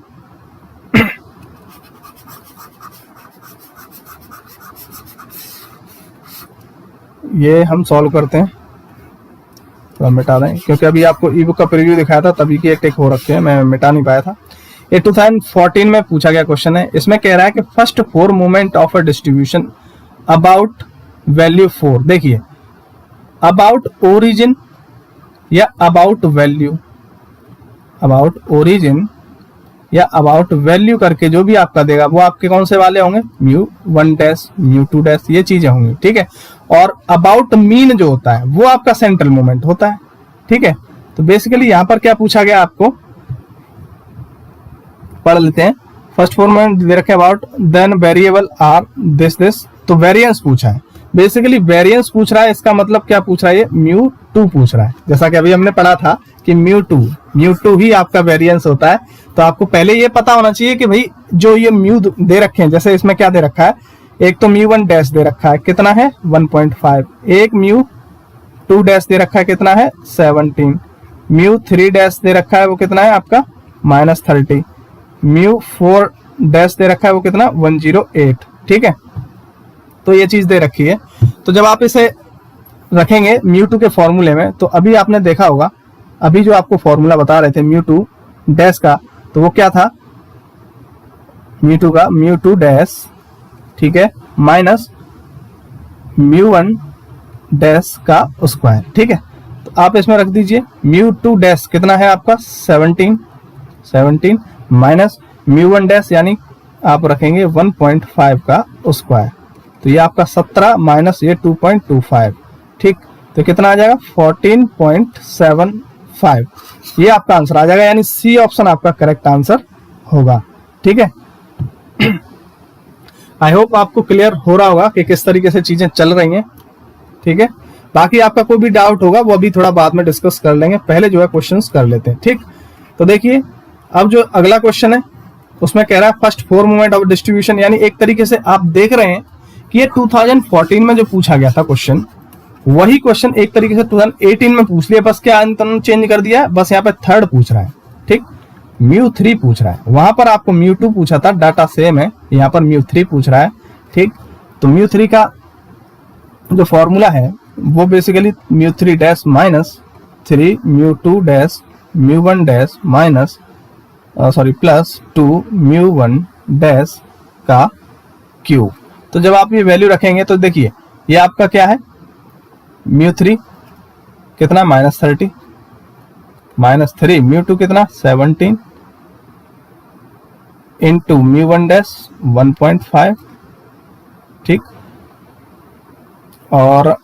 ये हम सॉल्व करते हैं, तो हम मिटा दें क्योंकि अभी आपको ई बुक का प्रीव्यू दिखाया था, तभी की एक टिक हो रखे हैं, मैं मिटा नहीं पाया था। ये 2014 में पूछा गया क्वेश्चन है। इसमें कह रहा है कि first 4 movement of a distribution about value 4, देखिए अबाउट ओरिजिन या अबाउट वैल्यू, अबाउट ओरिजिन या अबाउट वैल्यू करके जो भी आपका देगा वो आपके कौन से वाले होंगे, म्यू 1 डैश म्यू 2 डैश, ये चीजें होंगी, ठीक है। और अबाउट मीन जो होता है वो आपका सेंट्रल मोमेंट होता है, ठीक है। तो बेसिकली यहां पर क्या पूछा गया आपको, पढ़ लेते हैं। फर्स्ट 4 मोमेंट दे रखे about, then variable are this, तो वेरिएंस पूछा है, बेसिकली वेरिएंस पूछ रहा है। इसका मतलब क्या पूछ रहा है, ये म्यू 2 पूछ रहा है, जैसा कि अभी हमने पढ़ा था कि म्यू 2 ही आपका वेरिएंस होता है। तो आपको पहले ये पता होना चाहिए कि भाई जो ये म्यू दे रखे हैं, जैसे इसमें क्या दे रखा है, एक तो म्यू 1 डैश दे रखा है, कितना है 1.5, एक म्यू 2 डैश दे रखा है, कितना है 17, म्यू 3 डैश दे रखा है, वो कितना है आपका -30, म्यू 4 डैश दे रखा है, वो कितना 108, ठीक है। तो ये चीज दे रखी है। तो जब आप इसे रखेंगे म्यू 2 के फॉर्मूले में, तो अभी आपने देखा होगा, अभी जो आपको फॉर्मूला बता रहे थे म्यू 2 डैश का, तो वो क्या था, म्यू 2 का म्यू 2 डैश, ठीक है, माइनस म्यू 1 डैश का स्क्वायर, ठीक है। तो आप इसमें रख दीजिए म्यू 2 डैश कितना है आपका 17 माइनस म्यू 1 डैश, यानी आप रखेंगे 1.5 का स्क्वायर, तो ये आपका 17 माइनस ये 2.25, ठीक। तो कितना आ जाएगा 14.75, ये आपका आंसर आ जाएगा, यानी सी ऑप्शन आपका करेक्ट आंसर होगा, ठीक है। आई होप आपको क्लियर हो रहा होगा कि किस तरीके से चीजें चल रही हैं, ठीक है। बाकी आपका कोई भी डाउट होगा वो अभी थोड़ा बाद में डिस्कस कर लेंगे, पहले जो है क्वेश्चंस कर लेते हैं, ठीक। तो देखिए अब जो अगला क्वेश्चन है उसमें कह रहा है फर्स्ट 4 मूवमेंट ऑफ डिस्ट्रीब्यूशन, यानी एक तरीके से आप देख रहे हैं कि ये 2014 में जो पूछा गया था क्वेश्चन, वही क्वेश्चन एक तरीके से 2018 में पूछ लिया, बस क्या अंतर चेंज कर दिया, बस यहाँ पे थर्ड पूछ रहा है, ठीक। म्यू 3 पूछ रहा है, वहां पर आपको म्यू 2 पूछा था, डाटा सेम है, यहाँ पर म्यू 3 पूछ रहा है, ठीक। तो म्यू 3 का जो फॉर्मूला है वो basically mu 3 dash minus 3 mu 2 dash mu 1 dash minus plus 2 mu 1 dash का क्यूब। तो जब आप ये वैल्यू रखेंगे तो देखिए ये आपका क्या है, म्यू 3 कितना -30 माइनस 3 म्यू 2 कितना 17 इंटू म्यू 1 डैश 1.5, ठीक। और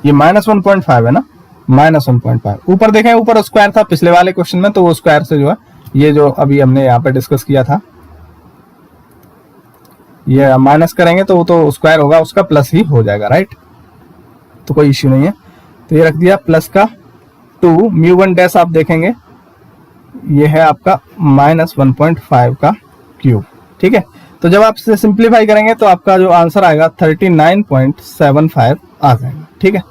ये -1.5 है ना, -1.5। ऊपर देखें, ऊपर स्क्वायर था पिछले वाले क्वेश्चन में, तो वो स्क्वायर से जो है ये जो अभी हमने यहाँ पे डिस्कस किया था, ये माइनस करेंगे तो वो तो स्क्वायर होगा, उसका प्लस ही हो जाएगा, राइट। तो कोई इश्यू नहीं है। तो ये रख दिया प्लस का 2 μ1 डैश, आप देखेंगे ये है आपका -1.5 का क्यूब, ठीक है। तो जब आप इसे सिंप्लीफाई करेंगे तो आपका जो आंसर आएगा 39.75 आ जाएगा, ठीक है।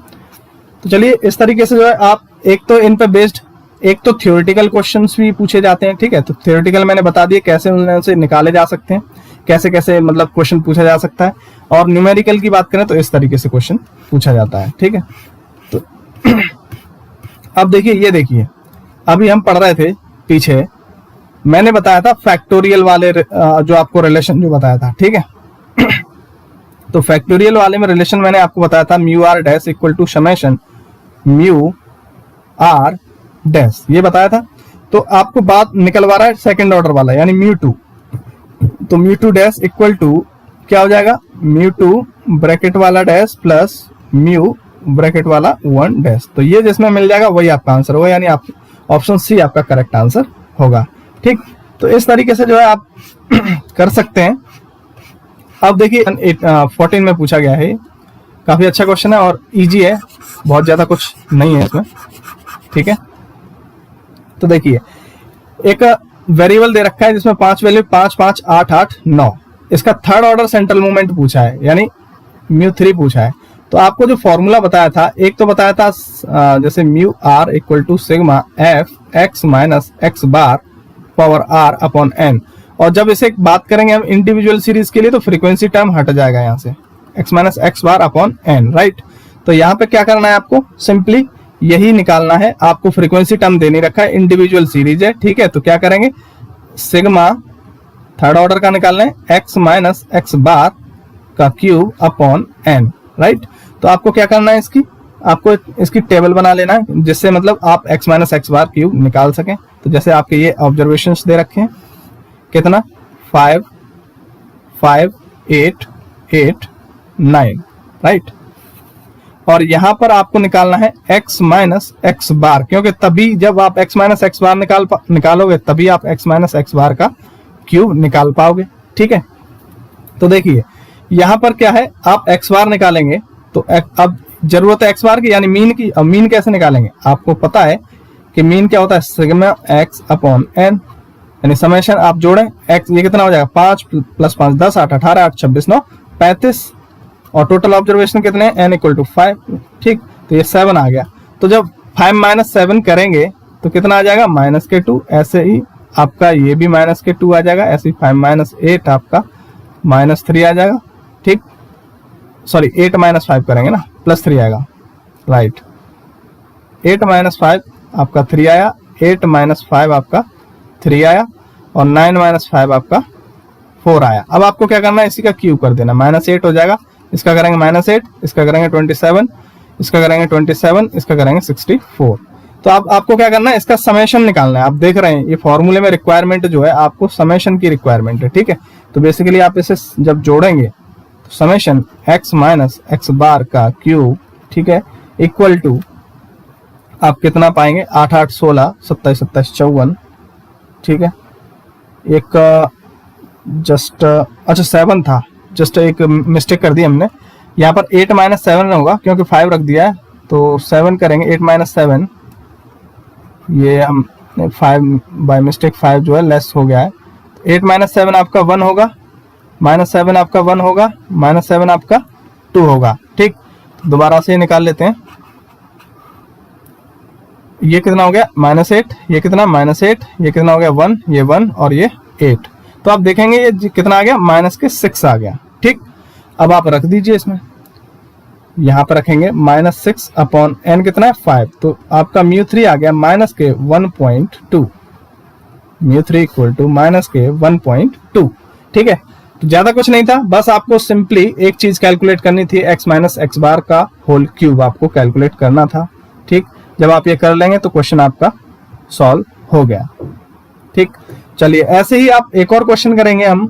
तो चलिए इस तरीके से जो है आप एक तो इन पे बेस्ड, एक तो थ्योरेटिकल क्वेश्चंस भी पूछे जाते हैं, ठीक है। तो थ्योरेटिकल मैंने बता दिए कैसे उनसे निकाले जा सकते हैं, कैसे कैसे मतलब क्वेश्चन पूछा जा सकता है। और न्यूमेरिकल की बात करें तो इस तरीके से क्वेश्चन पूछा जाता है, ठीक है। तो अब देखिए, ये देखिए अभी हम पढ़ रहे थे पीछे, मैंने बताया था फैक्टोरियल वाले जो आपको रिलेशन जो बताया था, ठीक है। तो फैक्टोरियल वाले में रिलेशन मैंने आपको बताया था μr dash equal to summation μr dash, ये बताया था। तो आपको बात निकलवा रहा है सेकंड ऑर्डर वाला यानी μ2। तो μ2 डैश इक्वल टू क्या हो जाएगा, μ2 ब्रैकेट वाला डैश प्लस μ ब्रैकेट वाला 1 डैश। तो ये जिसमें मिल जाएगा वही आपका आंसर होगा, यानी आप ऑप्शन सी आपका करेक्ट आंसर होगा, ठीक। तो इस तरीके से जो है आप कर सकते हैं। अब देखिए 14 में पूछा गया है, काफी अच्छा क्वेश्चन है और इजी है, बहुत ज्यादा कुछ नहीं है इसमें, ठीक है। तो देखिए एक वेरिएबल दे रखा है जिसमें 5 वैल्यू 5, 5, 8, 8, 9, इसका थर्ड ऑर्डर सेंट्रल मूवमेंट पूछा है यानी μ3 पूछा है। तो आपको जो फॉर्मूला बताया था, एक तो बताया था जैसे μr equal to sigma f x minus x bar power r upon n, और जब इसे बात करेंगे हम इंडिविजुअल सीरीज के लिए तो फ्रीक्वेंसी टर्म हट जाएगा यहाँ से, x minus x bar upon n, right. तो यहाँ पे क्या करना है आपको, सिंपली यही निकालना है। आपको फ्रीक्वेंसी टर्म देनी रखा है, इंडिविजुअल सीरीज है, ठीक है। तो क्या करेंगे, सिग्मा थर्ड ऑर्डर का निकालना है x माइनस x बार का क्यूब अपॉन n, राइट। तो आपको क्या करना है, आपको इसकी टेबल बना लेना है जिससे मतलब आप x माइनस x बार क्यूब निकाल सकें। तो जैसे आपके ये ऑब्जर्वेशंस दे रखे हैं, कितना 5, 5, 8, 8, 9, राइट। और यहां पर आपको निकालना है x माइनस x बार, क्योंकि तभी जब आप x माइनस x बार निकालोगे तभी आप x माइनस x बार का क्यूब निकाल पाओगे, ठीक है। तो देखिए यहां पर क्या है, आप x बार निकालेंगे तो अब जरूरत है x बार की यानी मीन की। अब मीन कैसे निकालेंगे, आपको पता है कि मीन क्या होता है, सिग्मा x अपॉन n, यानी समेशन आप जोड़ें x, ये कितना हो जाएगा 5 प्लस 5 10, 8 18, 8 26 9 35, और टोटल ऑब्जर्वेशन कितने हैं n इक्वल टू 5, ठीक। तो ये 7 आ गया। तो जब 5 माइनस 7 करेंगे तो कितना आ जाएगा -2, ऐसे ही आपका ये भी -2 आ जाएगा, ऐसे ही 5 माइनस 8 आपका -3 आ जाएगा, ठीक। सॉरी 8 माइनस 5 करेंगे ना, +3 आएगा, राइट। 8 माइनस 5 आपका 3 आया, 8 माइनस 5 आपका 3 आया, और 9 माइनस 5 आपका 4 आया। अब आपको क्या करना है, इसी का क्यूब कर देना, -8 हो जाएगा, इसका करेंगे -8, इसका करेंगे 27, इसका करेंगे 27, इसका करेंगे 64। तो अब आपको क्या करना है, इसका समेशन निकालना है। आप देख रहे हैं ये फॉर्मूले में रिक्वायरमेंट जो है आपको समेशन की रिक्वायरमेंट है, ठीक है। तो बेसिकली आप इसे जब जोड़ेंगे तो समेशन x माइनस x बार का क्यूब, ठीक है, इक्वल टू आप कितना पाएंगे 8 8 16 27 27 54, ठीक है। एक जस्ट अच्छा 7 था, जस्ट एक मिस्टेक कर दी हमने, यहाँ पर 8 माइनस 7 होगा क्योंकि 5 रख दिया है, तो 7 करेंगे 8 माइनस 7, ये हम 5 बाय मिस्टेक 5 जो है लेस हो गया है। 8 माइनस 7 आपका 1 होगा, -7 आपका 1 होगा, -7 आपका 2 होगा, ठीक। दोबारा से निकाल लेते हैं, ये कितना हो गया -8, ये कितना -8, ये कितना हो गया 1, ये 1 और ये 8। तो आप देखेंगे ये कितना आ गया -6 आ गया, ठीक। अब आप रख दीजिए इसमें, यहाँ पर रखेंगे -6 अपॉन n कितना है 5, तो आपका μ3 आ गया -1.2, μ3 इक्वल टू -1.2, ठीक है। तो ज्यादा कुछ नहीं था, बस आपको सिंपली एक चीज कैलकुलेट करनी थी, x माइनस x बार का होल क्यूब आपको कैलकुलेट करना था, ठीक। जब आप ये कर लेंगे तो क्वेश्चन आपका सॉल्व हो गया, ठीक। चलिए ऐसे ही आप एक और क्वेश्चन करेंगे हम।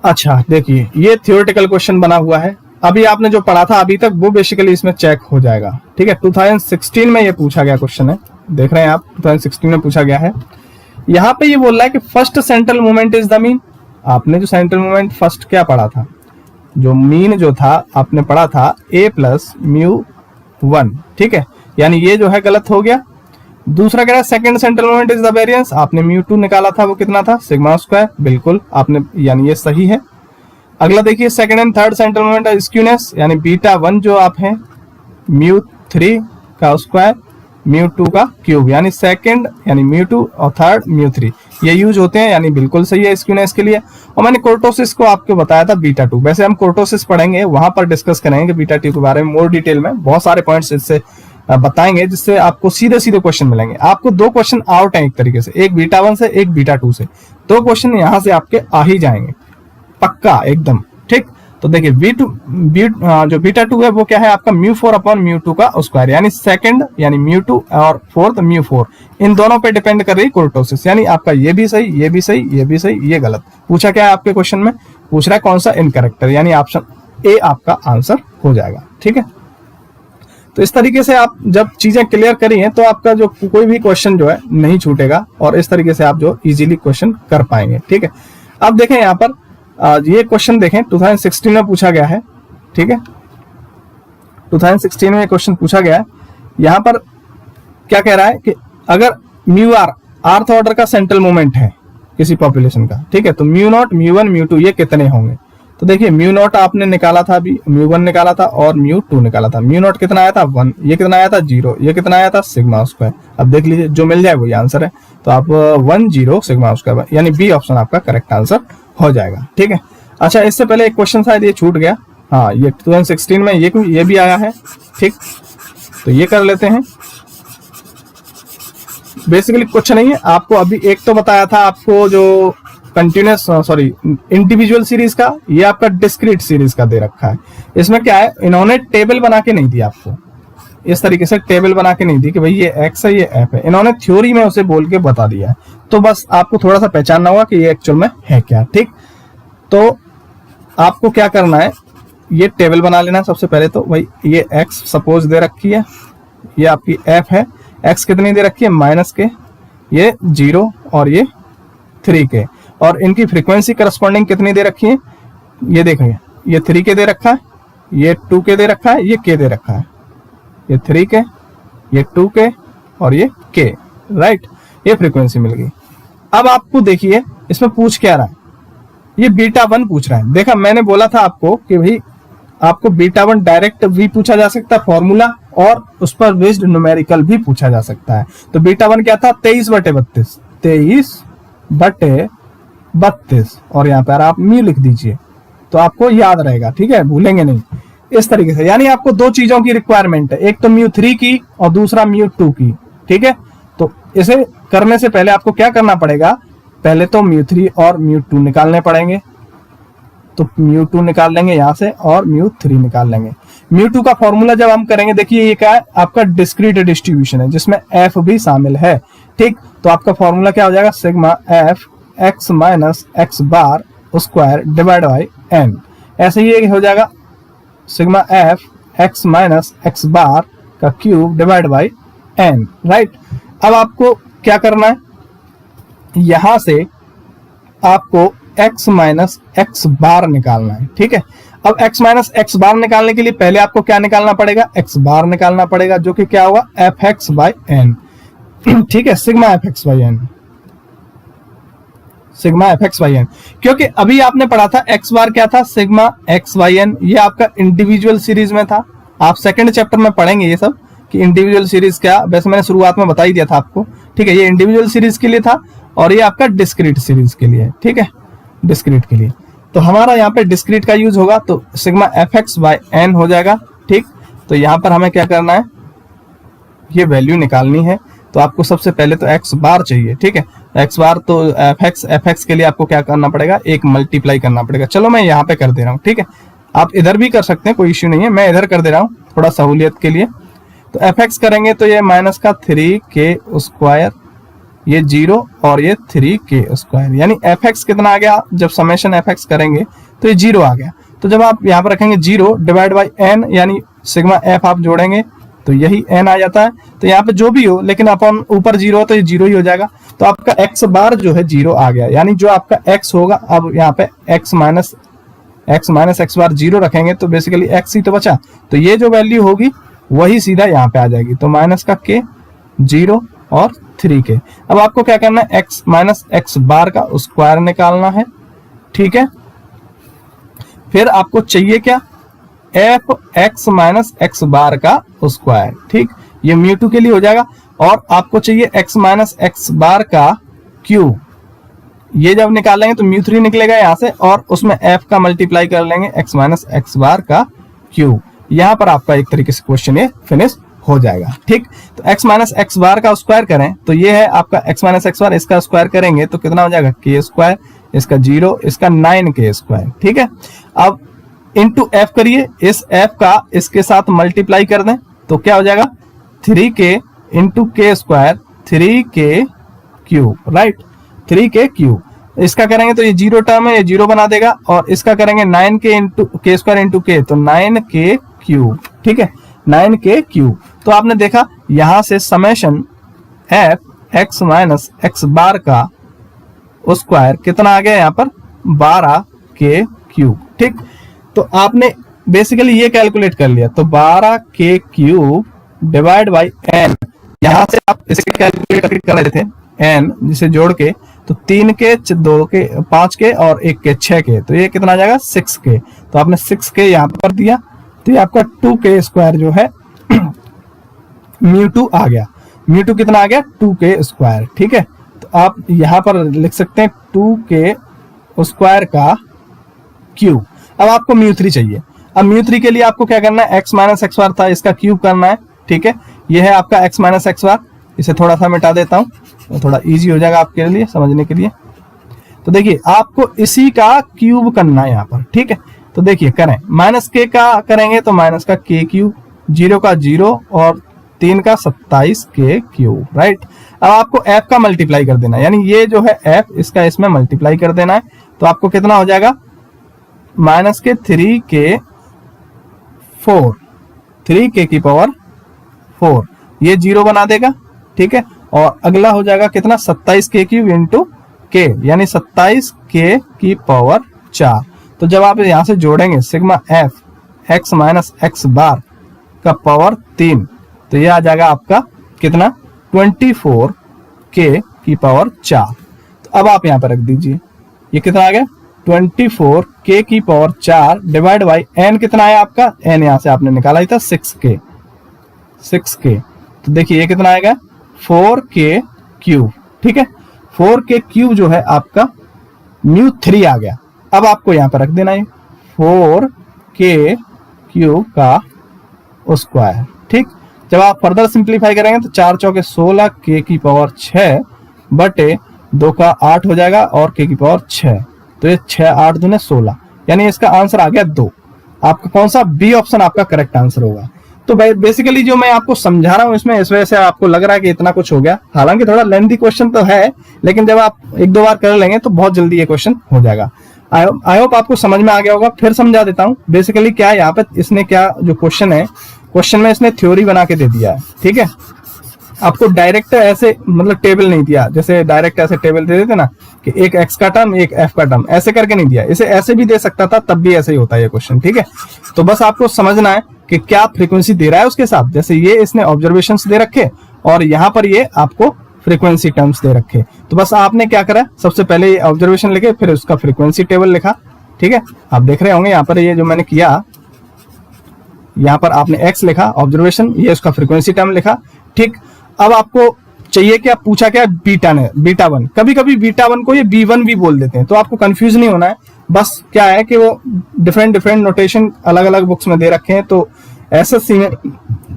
अच्छा देखिए, ये थियोरेटिकल क्वेश्चन बना हुआ है। अभी आपने जो पढ़ा था अभी तक वो बेसिकली इसमें चेक हो जाएगा, ठीक है। 2016 में ये पूछा गया क्वेश्चन है, देख रहे हैं आप, 2016 में पूछा गया है। यहाँ पे ये बोल रहा है कि first central moment is the mean. आपने जो सेंट्रल मोमेंट फर्स्ट क्या पढ़ा था, जो मीन जो था आपने पढ़ा था a प्लस म्यू 1, ठीक है, यानी ये जो है गलत हो गया। दूसरा कह रहा है second central moment is the variance, आपने म्यू 2 निकाला था, वो कितना था, सिग्मा स्क्वायर, बिल्कुल आपने, यानी ये सही है। अगला देखिए second and third central moment skewness, यानी बीटा 1 जो आप हैं म्यू 3 का स्क्वायर म्यू 2 का क्यूब, यानी सेकंड यानी म्यू 2 और थर्ड म्यू 3, ये यूज होते हैं, यानी बिल्कुल सही है स्क्यूनेस के लिए। और मैंने कोर्टोसिस को आपको बताया था बीटा 2, वैसे हम कोर्टोसिस पढ़ेंगे, वहां पर डिस्कस करेंगे बीटा 2 के बारे में मोर डिटेल में, बहुत सारे पॉइंट्स इससे बताएंगे जिससे आपको सीधे सीधे क्वेश्चन मिलेंगे। आपको 2 क्वेश्चन आउट हैं एक तरीके से, एक बीटा 1 से एक बीटा 2 से, 2 क्वेश्चन यहां से आपके आ ही जाएंगे पक्का एकदम, ठीक। तो देखिए जो बीटा 2 है वो क्या है आपका म्यू 4 अपॉन म्यू 2 का स्क्वायर, यानी सेकंड यानी म्यू 2 और फोर्थ म्यू 4, इन दोनों पे डिपेंड कर रही है कोर्टोसिस, यानी आपका ये भी सही, ये भी सही, ये भी सही, ये गलत। पूछा क्या है आपके क्वेश्चन में, पूछ रहा है कौन सा इनकरेक्ट है, यानी ऑप्शन ए आपका आंसर हो जाएगा, ठीक है। तो इस तरीके से आप जब चीजें क्लियर करी हैं तो आपका जो कोई भी क्वेश्चन जो है नहीं छूटेगा, और इस तरीके से आप जो इजीली क्वेश्चन कर पाएंगे, ठीक है। अब देखें यहाँ पर ये क्वेश्चन देखें 2016 में पूछा गया है, ठीक है, 2016 में क्वेश्चन पूछा गया है। यहाँ पर क्या कह रहा है कि अगर म्यू आर आर्थ ऑर्डर का सेंट्रल मोमेंट है किसी पॉपुलेशन का, ठीक है, तो म्यू नॉट म्यू 1 म्यू 2 ये कितने होंगे। तो देखिए म्यू नॉट आपने निकाला था अभी, म्यू 1 निकाला था और म्यू 2 निकाला था। म्यू नॉट कितना आया था 1, ये कितना आया था 0, ये कितना आया था सिग्मा स्क्वायर। अब देख लीजिए जो मिल जाए वही आंसर है, तो आप 1 0 सिग्मा स्क्वायर, यानी बी ऑप्शन आपका करेक्ट आंसर हो जाएगा, ठीक है। अच्छा इससे पहले एक क्वेश्चन शायद ये छूट गया, हाँ ये 2016 में ये भी आया है, ठीक, तो ये कर लेते हैं। बेसिकली कुछ नहीं है, आपको अभी एक तो बताया था आपको जो कंटिन्यूस इंडिविजुअल सीरीज का, ये आपका डिस्क्रीट सीरीज का दे रखा है। इसमें क्या है, इन्होंने टेबल बना के नहीं दी आपको, इस तरीके से टेबल बना के नहीं दी कि भाई ये एक्स है ये एफ है, इन्होंने थ्योरी में उसे बोल के बता दिया है। तो बस आपको थोड़ा सा पहचानना होगा कि ये एक्चुअल में है क्या, ठीक। तो आपको क्या करना है, ये टेबल बना लेना सबसे पहले। तो भाई ये एक्स सपोज दे रखी है, ये आपकी एफ है, एक्स कितनी दे रखी है माइनस के, ये 0 और ये 3 के, और इनकी फ्रीक्वेंसी करस्पॉन्डिंग कितनी दे रखी है, ये देखेंगे, ये 3 के दे रखा है, ये 2 के दे रखा है, ये के दे रखा है, ये 3 के, ये 2 के और ये के, राइट, ये फ्रीक्वेंसी मिल गई। अब आपको देखिए इसमें पूछ क्या रहा है, ये बीटा 1 पूछ रहा है। देखा मैंने बोला था आपको कि भाई आपको बीटा 1 डायरेक्ट भी पूछा जा सकता है फॉर्मूला, और उस पर बेस्ड न्यूमेरिकल भी पूछा जा सकता है। तो बीटा 1 क्या था 23/32, 23/32, और यहाँ पर आप म्यू लिख दीजिए तो आपको याद रहेगा, ठीक है, भूलेंगे नहीं। इस तरीके से यानी आपको 2 चीजों की रिक्वायरमेंट है, एक तो म्यू 3 की और दूसरा म्यू 2 की, ठीक है। तो इसे करने से पहले आपको क्या करना पड़ेगा, पहले तो म्यू 3 और म्यू 2 निकालने पड़ेंगे। तो म्यू 2 निकाल लेंगे यहां से और म्यू 3 निकाल लेंगे। म्यू 2 का फॉर्मूला जब हम करेंगे, देखिए ये क्या है आपका डिस्क्रीट डिस्ट्रीब्यूशन है जिसमें एफ भी शामिल है, ठीक। तो आपका फॉर्मूला क्या हो जाएगा, sigma f x minus x bar square divide by n. ऐसे ही हो जाएगा sigma f x minus x bar का cube divide by n, right. अब आपको क्या करना है, यहां से आपको x माइनस एक्स बार निकालना है, ठीक है। अब x माइनस एक्स बार निकालने के लिए पहले आपको क्या निकालना पड़ेगा, x बार निकालना पड़ेगा, जो कि क्या होगा एफ एक्स बाई एन, ठीक है, sigma f x by n, sigma f x by n. क्योंकि अभी आपने पढ़ा था x बार क्या था, सिग्मा एक्स बाई एन, ये आपका इंडिविजुअल सीरीज में था। आप सेकंड चैप्टर में पढ़ेंगे ये सब कि इंडिविजुअल सीरीज क्या, वैसे मैंने शुरुआत में बता ही दिया था आपको, ठीक है। ये इंडिविजुअल सीरीज के लिए था और ये आपका डिस्क्रीट सीरीज के लिए, ठीक है, डिस्क्रीट के लिए। तो हमारा यहाँ पे डिस्क्रीट का यूज होगा, तो sigma f x by n हो जाएगा, ठीक। तो यहाँ पर हमें क्या करना है, ये वैल्यू निकालनी है। तो आपको सबसे पहले तो एक्स बार चाहिए, ठीक है, एक्स बार। तो एफ एक्स के लिए आपको क्या करना पड़ेगा, एक मल्टीप्लाई करना पड़ेगा। चलो मैं यहाँ पे कर दे रहा हूँ, ठीक है, आप इधर भी कर सकते हैं, कोई इश्यू नहीं है, मैं इधर कर दे रहा हूँ थोड़ा सहूलियत के लिए। तो एफ एक्स करेंगे तो ये माइनस का 3 के स्क्वायर ये 0 और ये 3k², यानी fx कितना आ गया, जब समेशन fx करेंगे तो ये 0 आ गया। तो जब आप यहाँ पर रखेंगे 0 डिवाइड बाई n, यानी सिग्मा f आप जोड़ेंगे तो यही n आ जाता है। तो यहाँ पे जो भी हो, लेकिन अपन ऊपर 0 हो तो ये 0 ही हो जाएगा। तो आपका x बार जो है 0 आ गया, यानी जो आपका x होगा, अब यहाँ पे x माइनस x बार 0 रखेंगे तो बेसिकली x ही तो बचा, तो ये जो वैल्यू होगी वही सीधा यहाँ पे आ जाएगी। तो माइनस का k, 0 और 3k। अब आपको क्या करना है, x माइनस x बार का स्क्वायर निकालना है, ठीक है। फिर आपको चाहिए क्या, F x minus x bar का स्क्वायर, ठीक, ये म्यू2 के लिए हो जाएगा। और आपको चाहिए x माइनस एक्स बार का क्यू, ये जब निकालेंगे तो म्यू3 निकलेगा यहाँ से, और उसमें f का मल्टीप्लाई कर लेंगे x माइनस एक्स बार का क्यू। यहाँ पर आपका एक तरीके से क्वेश्चन ये फिनिश हो जाएगा, ठीक। तो x माइनस एक्स बार का स्क्वायर करें तो ये है आपका x माइनस एक्स बार, इसका स्क्वायर करेंगे तो कितना हो जाएगा, k², इसका 0, इसका 9k², ठीक है। अब इंटू f करिए, इस f का इसके साथ मल्टीप्लाई कर दें तो क्या हो जाएगा, 3k into k², 3k³, right, 3k³। इसका करेंगे तो ये 0 टर्म है, ये 0 बना देगा, और इसका करेंगे 9k into k² into k, तो 9k³, ठीक है, 9k³। तो आपने देखा यहां से summation f x minus x bar का स्क्वायर कितना आ गया, यहाँ पर 12k³, ठीक। तो आपने बेसिकली ये कैलकुलेट कर लिया, तो 12k³ डिवाइड बाई n, यहां से आप इसे कैलकुलेट कर रहे थे n जिसे जोड़ के, तो 3k, 2k, 5k और 1k, 6k, तो ये कितना आ जाएगा, 6k। तो आपने 6k यहाँ पर दिया, तो ये आपका 2k² जो है म्यू2 आ गया। म्यू2 कितना आ गया, 2k², ठीक है। तो आप यहाँ पर लिख सकते हैं 2k² का क्यूब। अब आपको म्यू3 चाहिए। अब म्यू3 के लिए आपको क्या करना है, x माइनस एक्स बार था, इसका क्यूब करना है, ठीक है। ये है आपका x माइनस एक्स बार, इसे थोड़ा सा मिटा देता हूँ तो थोड़ा इजी हो जाएगा आपके लिए समझने के लिए। तो देखिए आपको इसी का क्यूब करना है यहाँ पर, ठीक है। तो देखिए करें, माइनस k का करेंगे तो माइनस का k³, 0 का 0 और 3 का 27k³, राइट। अब आपको f का मल्टीप्लाई कर देना है, यानी ये जो है f, इसका इसमें मल्टीप्लाई कर देना है। तो आपको कितना हो जाएगा, माइनस के 3k4, 3k⁴, ये 0 बना देगा, ठीक है। और अगला हो जाएगा कितना, 27k³ इंटू k, यानी 27k⁴। तो जब आप यहां से जोड़ेंगे sigma f x minus x bar का पावर 3, तो ये आ जाएगा आपका कितना, 24k⁴। तो अब आप यहां पर रख दीजिए, ये कितना आ गया, 24k⁴ डिवाइड बाई n कितना है आपका, n यहां से आपने निकाला ही था 6k। तो देखिए ये कितना आएगा, 4k³, ठीक है। 4k³ जो है आपका म्यू3 आ गया। अब आपको यहां पर रख देना है 4k³ का स्क्वायर, ठीक। जब आप फर्दर सिंप्लीफाई करेंगे तो 4 चौके 16, k⁴ बटे 2 का 8 हो जाएगा और k⁴, तो ये 6 8 दूने 16, यानी इसका आंसर आ गया 2। आपका कौन सा, बी ऑप्शन आपका करेक्ट आंसर होगा। तो बेसिकली जो मैं आपको समझा रहा हूं इसमें, इस वजह से आपको लग रहा है कि इतना कुछ हो गया, हालांकि थोड़ा लेंथी क्वेश्चन तो है, लेकिन जब आप 1-2 बार कर लेंगे तो बहुत जल्दी ये क्वेश्चन हो जाएगा। आई होप आपको समझ में आ गया होगा। फिर समझा देता हूं बेसिकली क्या है यहाँ पे, इसने क्या जो क्वेश्चन है, क्वेश्चन में इसने थ्योरी बना के दे दिया है, ठीक है। आपको डायरेक्ट ऐसे मतलब टेबल नहीं दिया, जैसे डायरेक्ट ऐसे टेबल दे देते ना कि एक x का टर्म एक f का टर्म, ऐसे करके नहीं दिया। इसे ऐसे भी दे सकता था, तब भी ऐसे ही होता है ये क्वेश्चन, ठीक है। तो बस आपको समझना है कि क्या फ्रीक्वेंसी दे रहा है उसके साथ, जैसे ये इसने ऑब्जर्वेशंस दे रखे और यहाँ पर ये आपको फ्रीक्वेंसी टर्म्स दे रखे। तो बस आपने क्या करा, सबसे पहले ये ऑब्जर्वेशन लिखे, फिर उसका फ्रीक्वेंसी टेबल लिखा, ठीक है। आप देख रहे होंगे यहाँ पर ये जो मैंने किया, यहाँ पर आपने x लिखा ऑब्जर्वेशन, ये उसका फ्रीक्वेंसी टर्म लिखा, ठीक। अब आपको चाहिए क्या, पूछा क्या, बीटा1। कभी कभी बीटा1 को ये b1 भी बोल देते हैं, तो आपको कंफ्यूज नहीं होना है। बस क्या है कि वो डिफरेंट नोटेशन अलग अलग बुक्स में दे रखे हैं। तो एसएससी में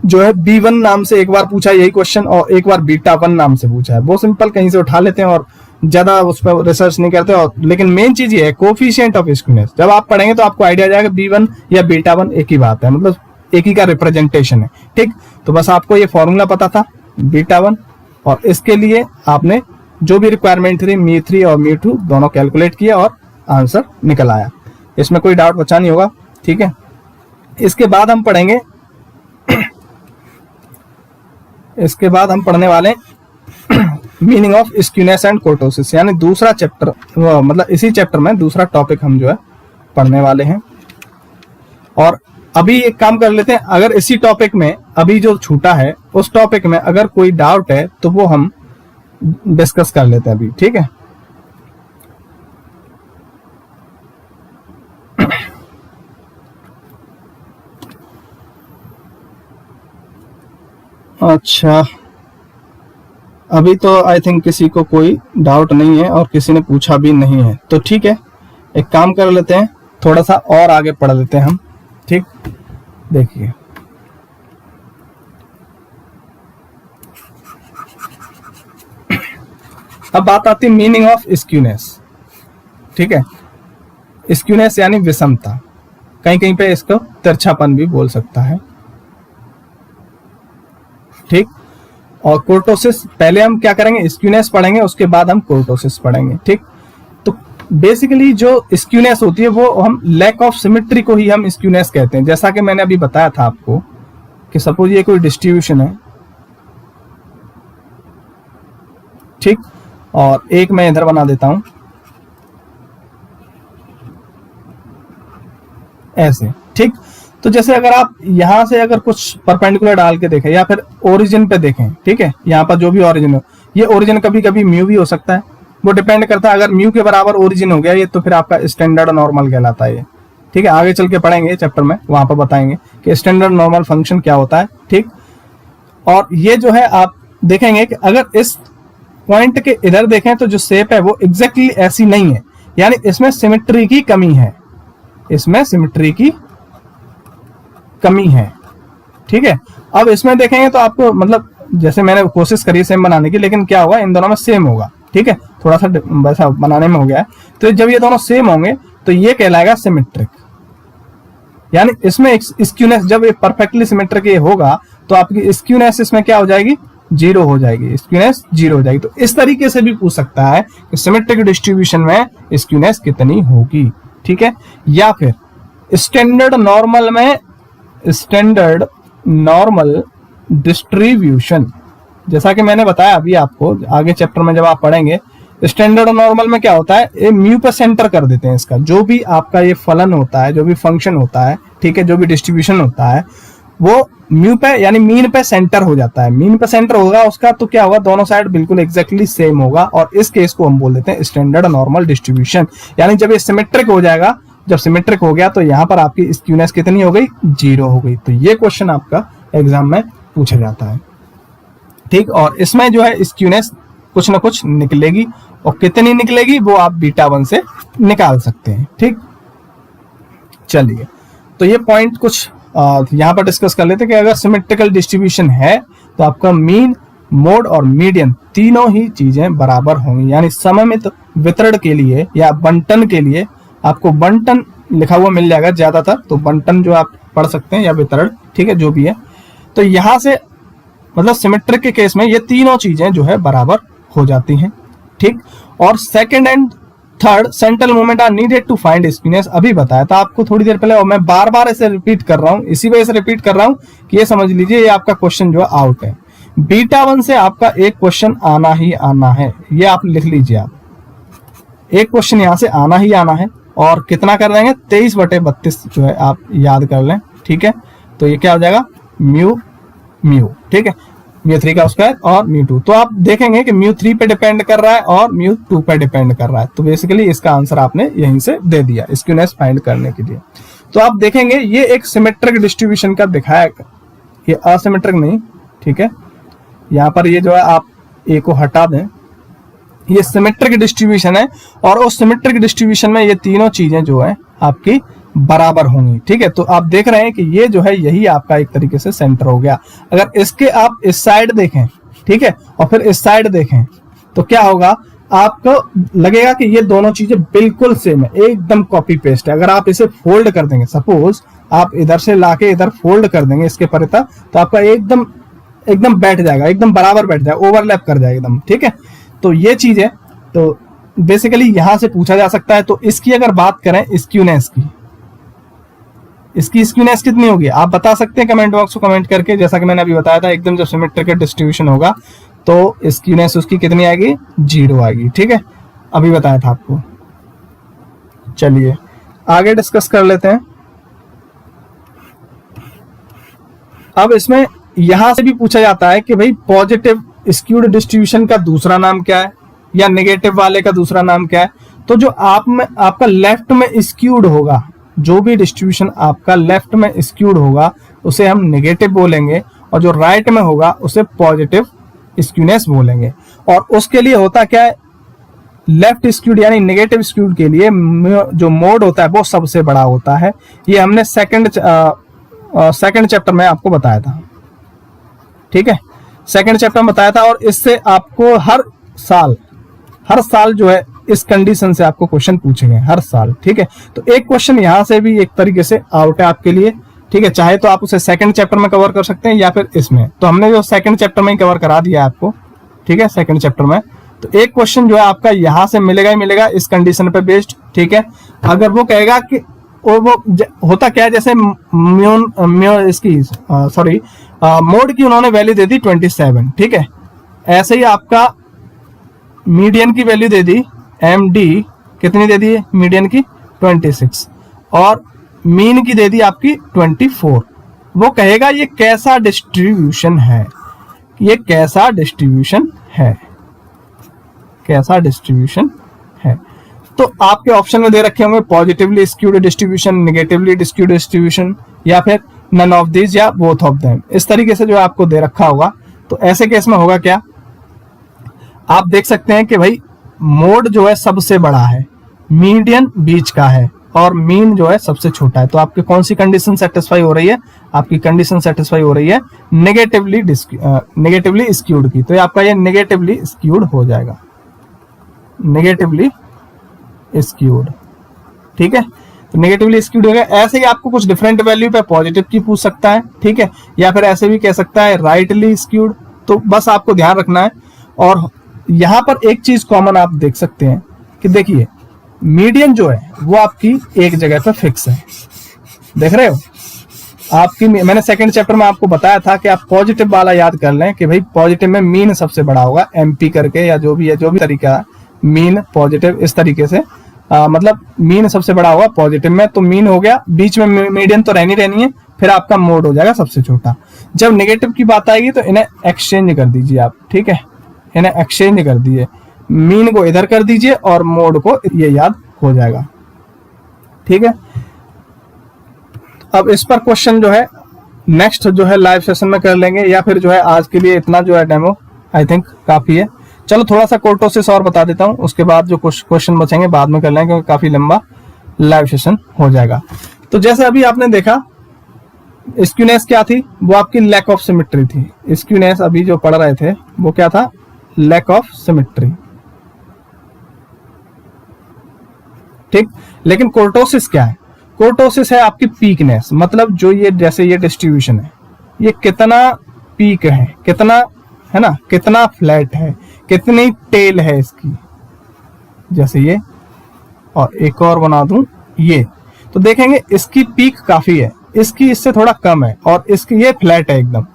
जो है b1 नाम से एक बार पूछा यही क्वेश्चन, और एक बार बीटा1 नाम से पूछा है। बहुत सिंपल, कहीं से उठा लेते हैं और ज्यादा उस पर रिसर्च नहीं करते। और लेकिन मेन चीज ये है कोफिशिएंट ऑफ स्क्यूनेस, जब आप पढ़ेंगे तो आपको आइडिया आ जाएगा b1 या बीटा1 एक ही बात है, मतलब एक ही का रिप्रेजेंटेशन है, ठीक। तो बस आपको ये फॉर्मूला पता था बीटा1, और इसके लिए आपने जो भी रिक्वायरमेंट थी μ3 और μ2 दोनों कैलकुलेट किया और आंसर निकल आया। इसमें कोई डाउट बचा नहीं होगा, ठीक है। इसके बाद हम पढ़ेंगे इसके बाद हम पढ़ने वाले मीनिंग ऑफ स्क्यूनेस एंड कोर्टोसिस, यानी दूसरा चैप्टर, मतलब इसी चैप्टर में दूसरा टॉपिक हम जो है पढ़ने वाले हैं। और अभी एक काम कर लेते हैं, अगर इसी टॉपिक में अभी जो छूटा है उस टॉपिक में अगर कोई डाउट है तो वो हम डिस्कस कर लेते हैं अभी, ठीक है। अच्छा, अभी तो आई थिंक किसी को कोई डाउट नहीं है और किसी ने पूछा भी नहीं है, तो ठीक है। एक काम कर लेते हैं, थोड़ा सा और आगे पढ़ लेते हैं हम, ठीक। देखिए अब बात आती है मीनिंग ऑफ स्क्यूनेस, ठीक है। स्क्यूनेस यानी विषमता, कहीं कहीं पे इसको तिरछापन भी बोल सकता है, ठीक। और कोर्टोसिस, पहले हम क्या करेंगे, स्क्यूनेस पढ़ेंगे, उसके बाद हम कोर्टोसिस पढ़ेंगे, ठीक। तो बेसिकली जो स्क्यूनेस होती है वो हम लैक ऑफ सिमेट्री को ही हम स्क्यूनेस कहते हैं। जैसा कि मैंने अभी बताया था आपको कि सपोज ये कोई डिस्ट्रीब्यूशन है, ठीक, और एक मैं इधर बना देता हूं ऐसे, ठीक। तो जैसे अगर आप यहां से अगर कुछ परपेंडिकुलर डाल के देखें या फिर ओरिजिन पे देखें, ठीक है, यहाँ पर जो भी ओरिजिन हो, ये ओरिजिन कभी कभी म्यू भी हो सकता है, वो डिपेंड करता है। अगर म्यू के बराबर ओरिजिन हो गया ये, तो फिर आपका स्टैंडर्ड नॉर्मल कहलाता है ये, ठीक है। आगे चल के पढ़ेंगे चैप्टर में, वहां पर बताएंगे कि स्टैंडर्ड नॉर्मल फंक्शन क्या होता है, ठीक। और ये जो है आप देखेंगे कि अगर इस पॉइंट के इधर देखें तो जो शेप है वो एग्जैक्टली ऐसी नहीं है, यानी इसमें सिमेट्री की कमी है, इसमें सिमेट्री की कमी है, ठीक है। अब इसमें देखेंगे तो आपको, मतलब जैसे मैंने कोशिश करी सेम बनाने की, लेकिन क्या होगा, इन दोनों में सेम होगा, ठीक है। थोड़ा सा वैसा बनाने में हो गया है, तो जब ये दोनों सेम होंगे तो ये कहलाएगा सिमेट्रिक, यानी इसमें स्क्यूनेस, जब ये परफेक्टली सिमेट्रिक ये होगा तो आपकी स्क्यूनेस इसमें क्या हो जाएगी, जीरो हो जाएगी, स्क्यूनेस जीरो हो जाएगी। तो इस तरीके से भी पूछ सकता है कि सिमेट्रिक डिस्ट्रीब्यूशन में स्क्यूनेस कितनी होगी, ठीक है। या फिर स्टैंडर्ड नॉर्मल में, स्टैंडर्ड नॉर्मल डिस्ट्रीब्यूशन, जैसा कि मैंने बताया अभी आपको, आगे चैप्टर में जब आप पढ़ेंगे, स्टैंडर्ड नॉर्मल में क्या होता है, ये म्यू पे सेंटर कर देते हैं इसका, जो भी आपका ये फलन होता है, जो भी फंक्शन होता है, ठीक है, जो भी डिस्ट्रीब्यूशन होता है वो म्यू पे यानी मीन पे सेंटर हो जाता है। मीन पे सेंटर होगा उसका, तो क्या होगा, दोनों साइड बिल्कुल एग्जैक्टली सेम होगा, और इस केस को हम बोल देते हैं स्टैंडर्ड नॉर्मल डिस्ट्रीब्यूशन। यानी जब ये सिमेट्रिक हो जाएगा, जब सिमेट्रिक हो गया तो यहाँ पर आपकी स्क्यूनेस कितनी हो गई, जीरो हो गई। तो ये क्वेश्चन आपका एग्जाम में पूछा जाता है, ठीक। और इसमें जो है स्क्यूनेस कुछ ना कुछ निकलेगी, और कितनी निकलेगी वो आप बीटा 1 से निकाल सकते हैं, ठीक। चलिए, तो ये पॉइंट कुछ यहाँ पर डिस्कस कर लेते हैं कि अगर सिमेट्रिकल डिस्ट्रीब्यूशन है तो आपका मीन, मोड और मीडियन तीनों ही चीजें बराबर होंगी, यानी सममित वितरण के लिए या बंटन के लिए आपको बंटन लिखा हुआ मिल जाएगा ज्यादातर, तो बंटन जो आप पढ़ सकते हैं, या वितरण, ठीक है, जो भी है। तो यहां से मतलब सिमेट्रिक के केस में ये तीनों चीजें जो है बराबर हो जाती हैं, ठीक। और second and third central moment are needed to find skewness, अभी बताया था आपको थोड़ी देर पहले, और मैं बार बार इसे रिपीट कर रहा हूं, इसी वजह से रिपीट कर रहा हूं कि ये समझ लीजिए ये आपका क्वेश्चन जो है आउट है। बीटा 1 से आपका एक क्वेश्चन आना ही आना है, ये आप लिख लीजिए, आप एक क्वेश्चन यहां से आना ही आना है, और कितना कर देंगे, 23/32 जो है आप याद कर लें, ठीक है। तो ये क्या हो जाएगा, म्यू म्यू, ठीक है, μ3 का स्क्वायर और μ2। तो आप देखेंगे कि μ3 पे डिपेंड कर रहा है और μ2 पे डिपेंड कर रहा है, तो बेसिकली इसका आंसर आपने यहीं से दे दिया स्क्यूनेस फाइंड करने के लिए। तो आप देखेंगे ये एक सिमेट्रिक डिस्ट्रीब्यूशन का दिखाया, ये असिमेट्रिक नहीं, ठीक है। यहाँ पर ये जो है आप ए को हटा दें, ये सिमेट्रिक डिस्ट्रीब्यूशन है, और उस सिमेट्रिक डिस्ट्रीब्यूशन में ये तीनों चीजें जो है आपकी बराबर होंगी, ठीक है। तो आप देख रहे हैं कि ये जो है यही आपका एक तरीके से सेंटर हो गया। अगर इसके आप इस साइड देखें, ठीक है, और फिर इस साइड देखें, तो क्या होगा, आपको लगेगा कि ये दोनों चीजें बिल्कुल सेम है, एकदम कॉपी पेस्ट है। अगर आप इसे फोल्ड कर देंगे, सपोज आप इधर से लाके इधर फोल्ड कर देंगे इसके परिता, तो आपका एकदम बैठ जाएगा, एकदम बराबर बैठ जाएगा, ओवरलैप कर जाएगा एकदम, ठीक है। तो ये चीज है। तो बेसिकली यहां से पूछा जा सकता है। तो इसकी अगर बात करें स्क्यूनेस की, इसकी स्क्यूनेस कितनी होगी आप बता सकते हैं कमेंट बॉक्स को कमेंट करके। जैसा कि मैंने अभी बताया था, एकदम जब सिमेट्रिकल डिस्ट्रीब्यूशन होगा तो स्क्यूनेस उसकी कितनी आएगी, 0 आएगी। ठीक है, अभी बताया था आपको। चलिए आगे डिस्कस कर लेते हैं। अब इसमें यहां से भी पूछा जाता है कि भाई पॉजिटिव स्क्यूड डिस्ट्रीब्यूशन का दूसरा नाम क्या है, या नेगेटिव वाले का दूसरा नाम क्या है। तो जो आपका लेफ्ट में स्क्यूड होगा, जो भी डिस्ट्रीब्यूशन आपका लेफ्ट में स्क्यूड होगा उसे हम नेगेटिव बोलेंगे, और जो राइट में होगा उसे पॉजिटिव स्क्यूनेस बोलेंगे। और उसके लिए होता क्या है, लेफ्ट स्क्यूड यानी नेगेटिव स्क्यूड के लिए जो मोड होता है वो सबसे बड़ा होता है। ये हमने सेकंड चैप्टर में आपको बताया था। ठीक है, सेकंड चैप्टर में बताया था। और इससे आपको हर साल जो है इस कंडीशन से आपको क्वेश्चन पूछेंगे हर साल। ठीक है, तो एक क्वेश्चन यहां से भी एक तरीके से आउट है आपके लिए। ठीक है, चाहे तो आप उसे सेकंड चैप्टर में कवर कर सकते हैं या फिर इसमें। तो हमने जो सेकंड चैप्टर में ही कवर करा दिया है आपको। ठीक है, सेकंड चैप्टर में तो एक क्वेश्चन जो है आपका यहां से मिलेगा ही मिलेगा इस कंडीशन पे बेस्ड। ठीक है, अगर वो कहेगा कि वो होता क्या है, जैसे मोड की उन्होंने वैल्यू दे दी 27। ठीक है, ऐसे ही आपका मीडियन की वैल्यू दे दी MD कितनी दे दी है, मीडियन की 26 और मीन की दे दी आपकी 24। वो कहेगा ये कैसा डिस्ट्रीब्यूशन है, ये कैसा डिस्ट्रीब्यूशन है, कैसा डिस्ट्रीब्यूशन है। तो आपके ऑप्शन में दे रखे होंगे positively skewed distribution, negatively skewed distribution, या फिर नन ऑफ दिस या बोथ ऑफ देम। इस तरीके से जो आपको दे रखा होगा। तो ऐसे केस में होगा क्या, आप देख सकते हैं कि भाई मोड जो है सबसे बड़ा है, मीडियन बीच का है और मीन जो है सबसे छोटा है। तो आपकी कौन सी कंडीशन सेटिस्फाई हो रही है, आपकी कंडीशन सेटिस्फाई हो रही है नेगेटिवली स्क्यूड की। तो आपका ये नेगेटिवली स्क्यूड हो जाएगा, नेगेटिवली स्क्यूड। ठीक है, तो नेगेटिवली स्क्यूड हो गया। ऐसे ही आपको कुछ डिफरेंट वैल्यू पे पॉजिटिव की पूछ सकता है। ठीक है, या फिर ऐसे भी कह सकता है राइटली स्क्यूड। तो बस आपको ध्यान रखना है। और यहां पर एक चीज कॉमन आप देख सकते हैं कि देखिए मीडियन जो है वो आपकी एक जगह पे फिक्स है, देख रहे हो आपकी। मैंने सेकंड चैप्टर में आपको बताया था कि आप पॉजिटिव वाला याद कर लें कि भाई पॉजिटिव में मीन सबसे बड़ा होगा, MP करके या जो भी है, जो भी तरीका है, मीन पॉजिटिव इस तरीके से मतलब मीन सबसे बड़ा होगा पॉजिटिव में। तो मीन हो गया, बीच में मीडियन तो रहनी है, फिर आपका मोड हो जाएगा सबसे छोटा। जब नेगेटिव की बात आएगी तो इन्हें एक्सचेंज कर दीजिए आप। ठीक है, इन्हें एक्सचेंज कर दिए, मीन को इधर कर दीजिए और मोड को ये याद हो जाएगा। ठीक है, अब इस पर क्वेश्चन जो है नेक्स्ट जो है लाइव सेशन में कर लेंगे, या फिर जो है आज के लिए इतना जो है डेमो आई थिंक काफी है। चलो थोड़ा सा कोर्टोसिस और बता देता हूं, उसके बाद जो क्वेश्चन बचेंगे बाद में कर लेंगे क्योंकि काफी लंबा लाइव सेशन हो जाएगा। तो जैसे अभी आपने देखा स्क्यूनेस क्या थी, वो आपकी लैक ऑफ सिमेट्री थी। स्क्यूनेस अभी जो पढ़ रहे थे वो क्या था, लैक ऑफ सिमेट्री। ठीक, लेकिन कोर्टोसिस क्या है, कोर्टोसिस है आपकी पीकनेस। मतलब जो ये जैसे ये डिस्ट्रीब्यूशन है, ये कितना पीक है, कितना है ना, कितना फ्लैट है, कितनी टेल है इसकी, जैसे ये, और एक और बना दूं ये, तो देखेंगे इसकी पीक काफी है, इसकी इससे थोड़ा कम है, और इसकी ये फ्लैट है एकदम।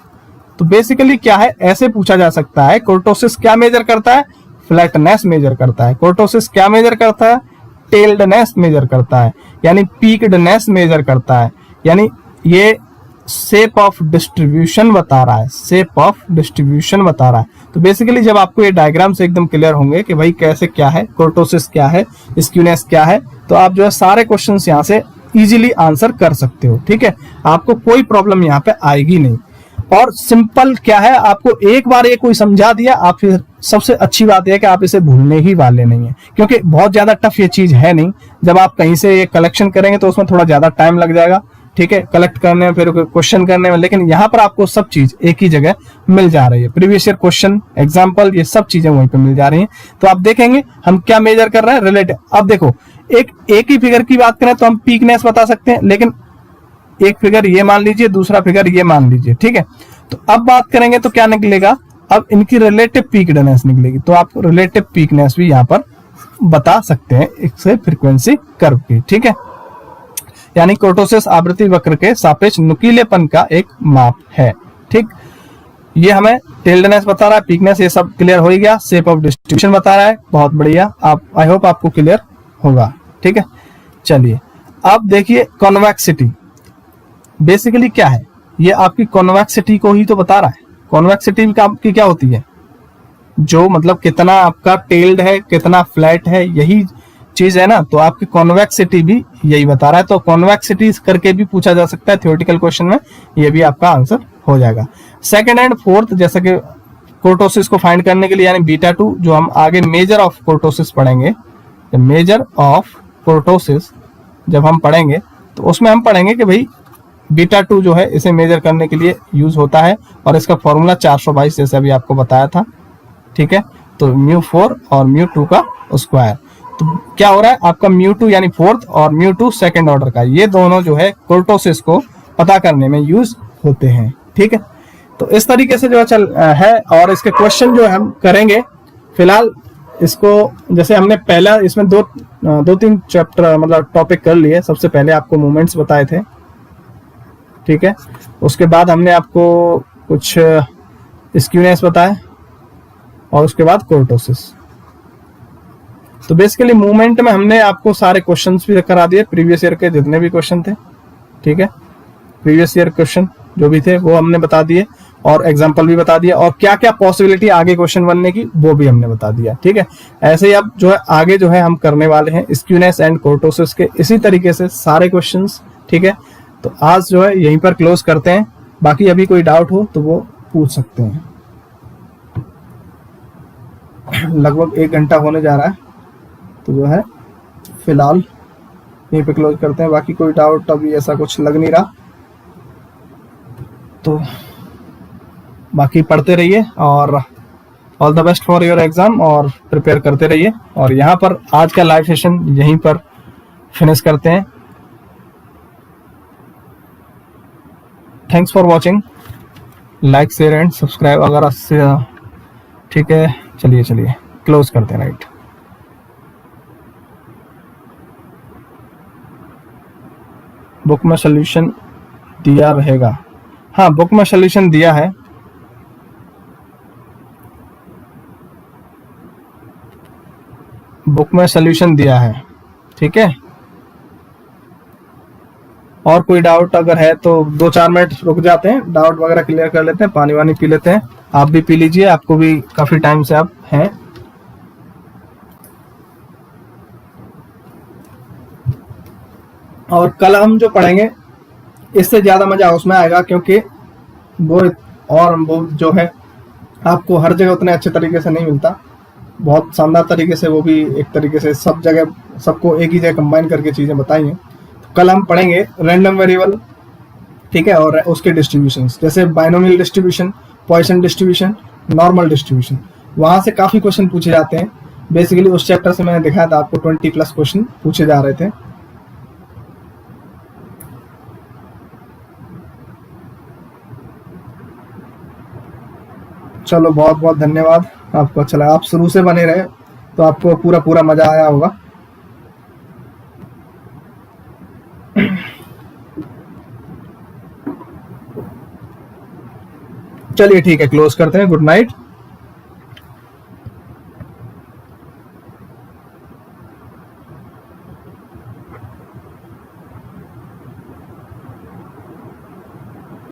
तो बेसिकली क्या है, ऐसे पूछा जा सकता है कोर्टोसिस क्या मेजर करता है, फ्लैटनेस मेजर करता है। कोर्टोसिस क्या मेजर करता है, टेल्डनेस मेजर करता है, यानी पीकडनेस मेजर करता है, यानी ये शेप ऑफ डिस्ट्रीब्यूशन बता रहा है, शेप ऑफ डिस्ट्रीब्यूशन बता रहा है। तो बेसिकली जब आपको ये डायग्राम से एकदम क्लियर होंगे कि भाई कैसे क्या है, कोर्टोसिस क्या है, स्क्यूनेस क्या है, तो आप जो है सारे क्वेश्चंस यहाँ से इजीली आंसर कर सकते हो। ठीक है, आपको कोई प्रॉब्लम यहाँ पे आएगी नहीं। और सिंपल क्या है, आपको एक बार ये कोई समझा दिया, आप फिर सबसे अच्छी बात यह है कि आप इसे भूलने ही वाले नहीं है, क्योंकि बहुत ज्यादा टफ ये चीज है नहीं। जब आप कहीं से ये कलेक्शन करेंगे तो उसमें थोड़ा ज्यादा टाइम लग जाएगा, ठीक है, कलेक्ट करने में, फिर क्वेश्चन करने में, लेकिन यहाँ पर आपको सब चीज एक ही जगह मिल जा रही है। प्रीवियस ईयर क्वेश्चन, एग्जाम्पल, ये सब चीजें वहीं पे मिल जा रही हैं। तो आप देखेंगे हम क्या मेजर कर रहे हैं, रिलेटिव। अब देखो एक ही फिगर की बात करें तो हम पीकनेस बता सकते हैं, लेकिन एक फिगर ये मान लीजिए, दूसरा फिगर ये मान लीजिए, ठीक है। तो अब बात करेंगे तो क्या निकलेगा, अब इनकी रिलेटिव पीकनेस निकलेगी, तो आप रिलेटिव पीकनेस भी यहाँ पर बता सकते हैं इससे फ्रीक्वेंसी कर्व की, ठीक है। यानी कुर्टोसिस आवृत्ति वक्र के सापेक्ष नुकीलेपन का एक माप है, ठीक। ये हमें टिल्डनेस बता रहा है, पीकनेस, ये सब क्लियर हो ही गया। शेप ऑफ डिस्ट्रीब्यूशन बता रहा है, बहुत बढ़िया। आप आई होप आपको क्लियर होगा, ठीक है। चलिए अब देखिए कॉन्वेक्सिटी बेसिकली क्या है, ये आपकी कॉन्वेक्सिटी को ही तो बता रहा है। कॉन्वेक्सिटी की क्या होती है, जो मतलब कितना आपका टेल्ड है, कितना फ्लैट है, यही चीज है ना। तो आपकी कॉन्वेक्सिटी भी यही बता रहा है, तो कॉन्वेक्सिटी करके भी पूछा जा सकता है थ्योरेटिकल क्वेश्चन में, ये भी आपका आंसर हो जाएगा। सेकंड एंड फोर्थ, जैसे कि कुर्टोसिस को फाइंड करने के लिए यानी बीटा 2, जो हम आगे मेजर ऑफ कुर्टोसिस पढ़ेंगे, मेजर ऑफ कुर्टोसिस जब हम पढ़ेंगे तो उसमें हम पढ़ेंगे कि भाई बीटा 2 जो है इसे मेजर करने के लिए यूज होता है, और इसका फॉर्मूला 422 जैसे अभी आपको बताया था, ठीक है। तो μ4 और μ2 का स्क्वायर, तो क्या हो रहा है आपका μ2 यानी फोर्थ और μ2 सेकंड ऑर्डर का, ये दोनों जो है कुर्टोसिस को पता करने में यूज होते हैं, ठीक है। तो इस तरीके से जो है, और इसके क्वेश्चन जो हम करेंगे फिलहाल इसको, जैसे हमने पहला इसमें दो तीन चैप्टर मतलब टॉपिक कर लिए। सबसे पहले आपको मूवमेंट्स बताए थे, ठीक है। उसके बाद हमने आपको कुछ स्क्यूनेस बताया, और उसके बाद कुर्टोसिस। तो बेसिकली मूवमेंट में हमने आपको सारे क्वेश्चंस भी करा दिए, प्रीवियस ईयर के जितने भी क्वेश्चन थे, ठीक है। प्रीवियस ईयर क्वेश्चन जो भी थे वो हमने बता दिए, और एग्जांपल भी बता दिया, और क्या क्या पॉसिबिलिटी आगे क्वेश्चन बनने की वो भी हमने बता दिया, ठीक है। ऐसे ही अब जो है आगे जो है हम करने वाले हैं स्क्यूनेस एंड कुर्टोसिस के इसी तरीके से सारे क्वेश्चंस, ठीक है। तो आज जो है यहीं पर क्लोज करते हैं, बाकी अभी कोई डाउट हो तो वो पूछ सकते हैं। लगभग 1 घंटा होने जा रहा है, तो जो है फिलहाल यहीं पे क्लोज करते हैं। बाकी कोई डाउट अभी ऐसा कुछ लग नहीं रहा, तो बाकी पढ़ते रहिए, और all the best for your exam, और प्रिपेयर करते रहिए। और यहाँ पर आज का लाइव सेशन यहीं पर फिनिश करते हैं। Thanks for watching, like share and subscribe अगर, ठीक है। चलिए क्लोज करते हैं, राइट। बुक में सोल्यूशन दिया रहेगा, हाँ बुक में सोल्यूशन दिया है, बुक में सोल्यूशन दिया है, ठीक है। और कोई डाउट अगर है तो 2-4 मिनट रुक जाते हैं, डाउट वगैरह क्लियर कर लेते हैं, पानी वानी पी लेते हैं। आप भी पी लीजिए, आपको भी काफी टाइम से आप हैं। और कल हम जो पढ़ेंगे इससे ज्यादा मजा उसमें आएगा, क्योंकि वो जो है आपको हर जगह उतने अच्छे तरीके से नहीं मिलता, बहुत शानदार तरीके से, वो भी एक तरीके से सब जगह सबको एक ही जगह कंबाइन करके चीजें बताई हैं। तो कल हम पढ़ेंगे रैंडम वेरिएबल, ठीक है, और उसके डिस्ट्रीब्यूशंस, जैसे binomial distribution, Poisson distribution, normal distribution. वहां से काफी क्वेश्चन पूछे जाते हैं। बेसिकली उस चैप्टर से मैंने दिखाया था आपको 20+ क्वेश्चन पूछे जा रहे थे। चलो बहुत बहुत धन्यवाद, आपको अच्छा लगा, आप शुरू से बने रहे तो आपको पूरा मजा आया होगा। चलिए ठीक है, क्लोज करते हैं। Good night.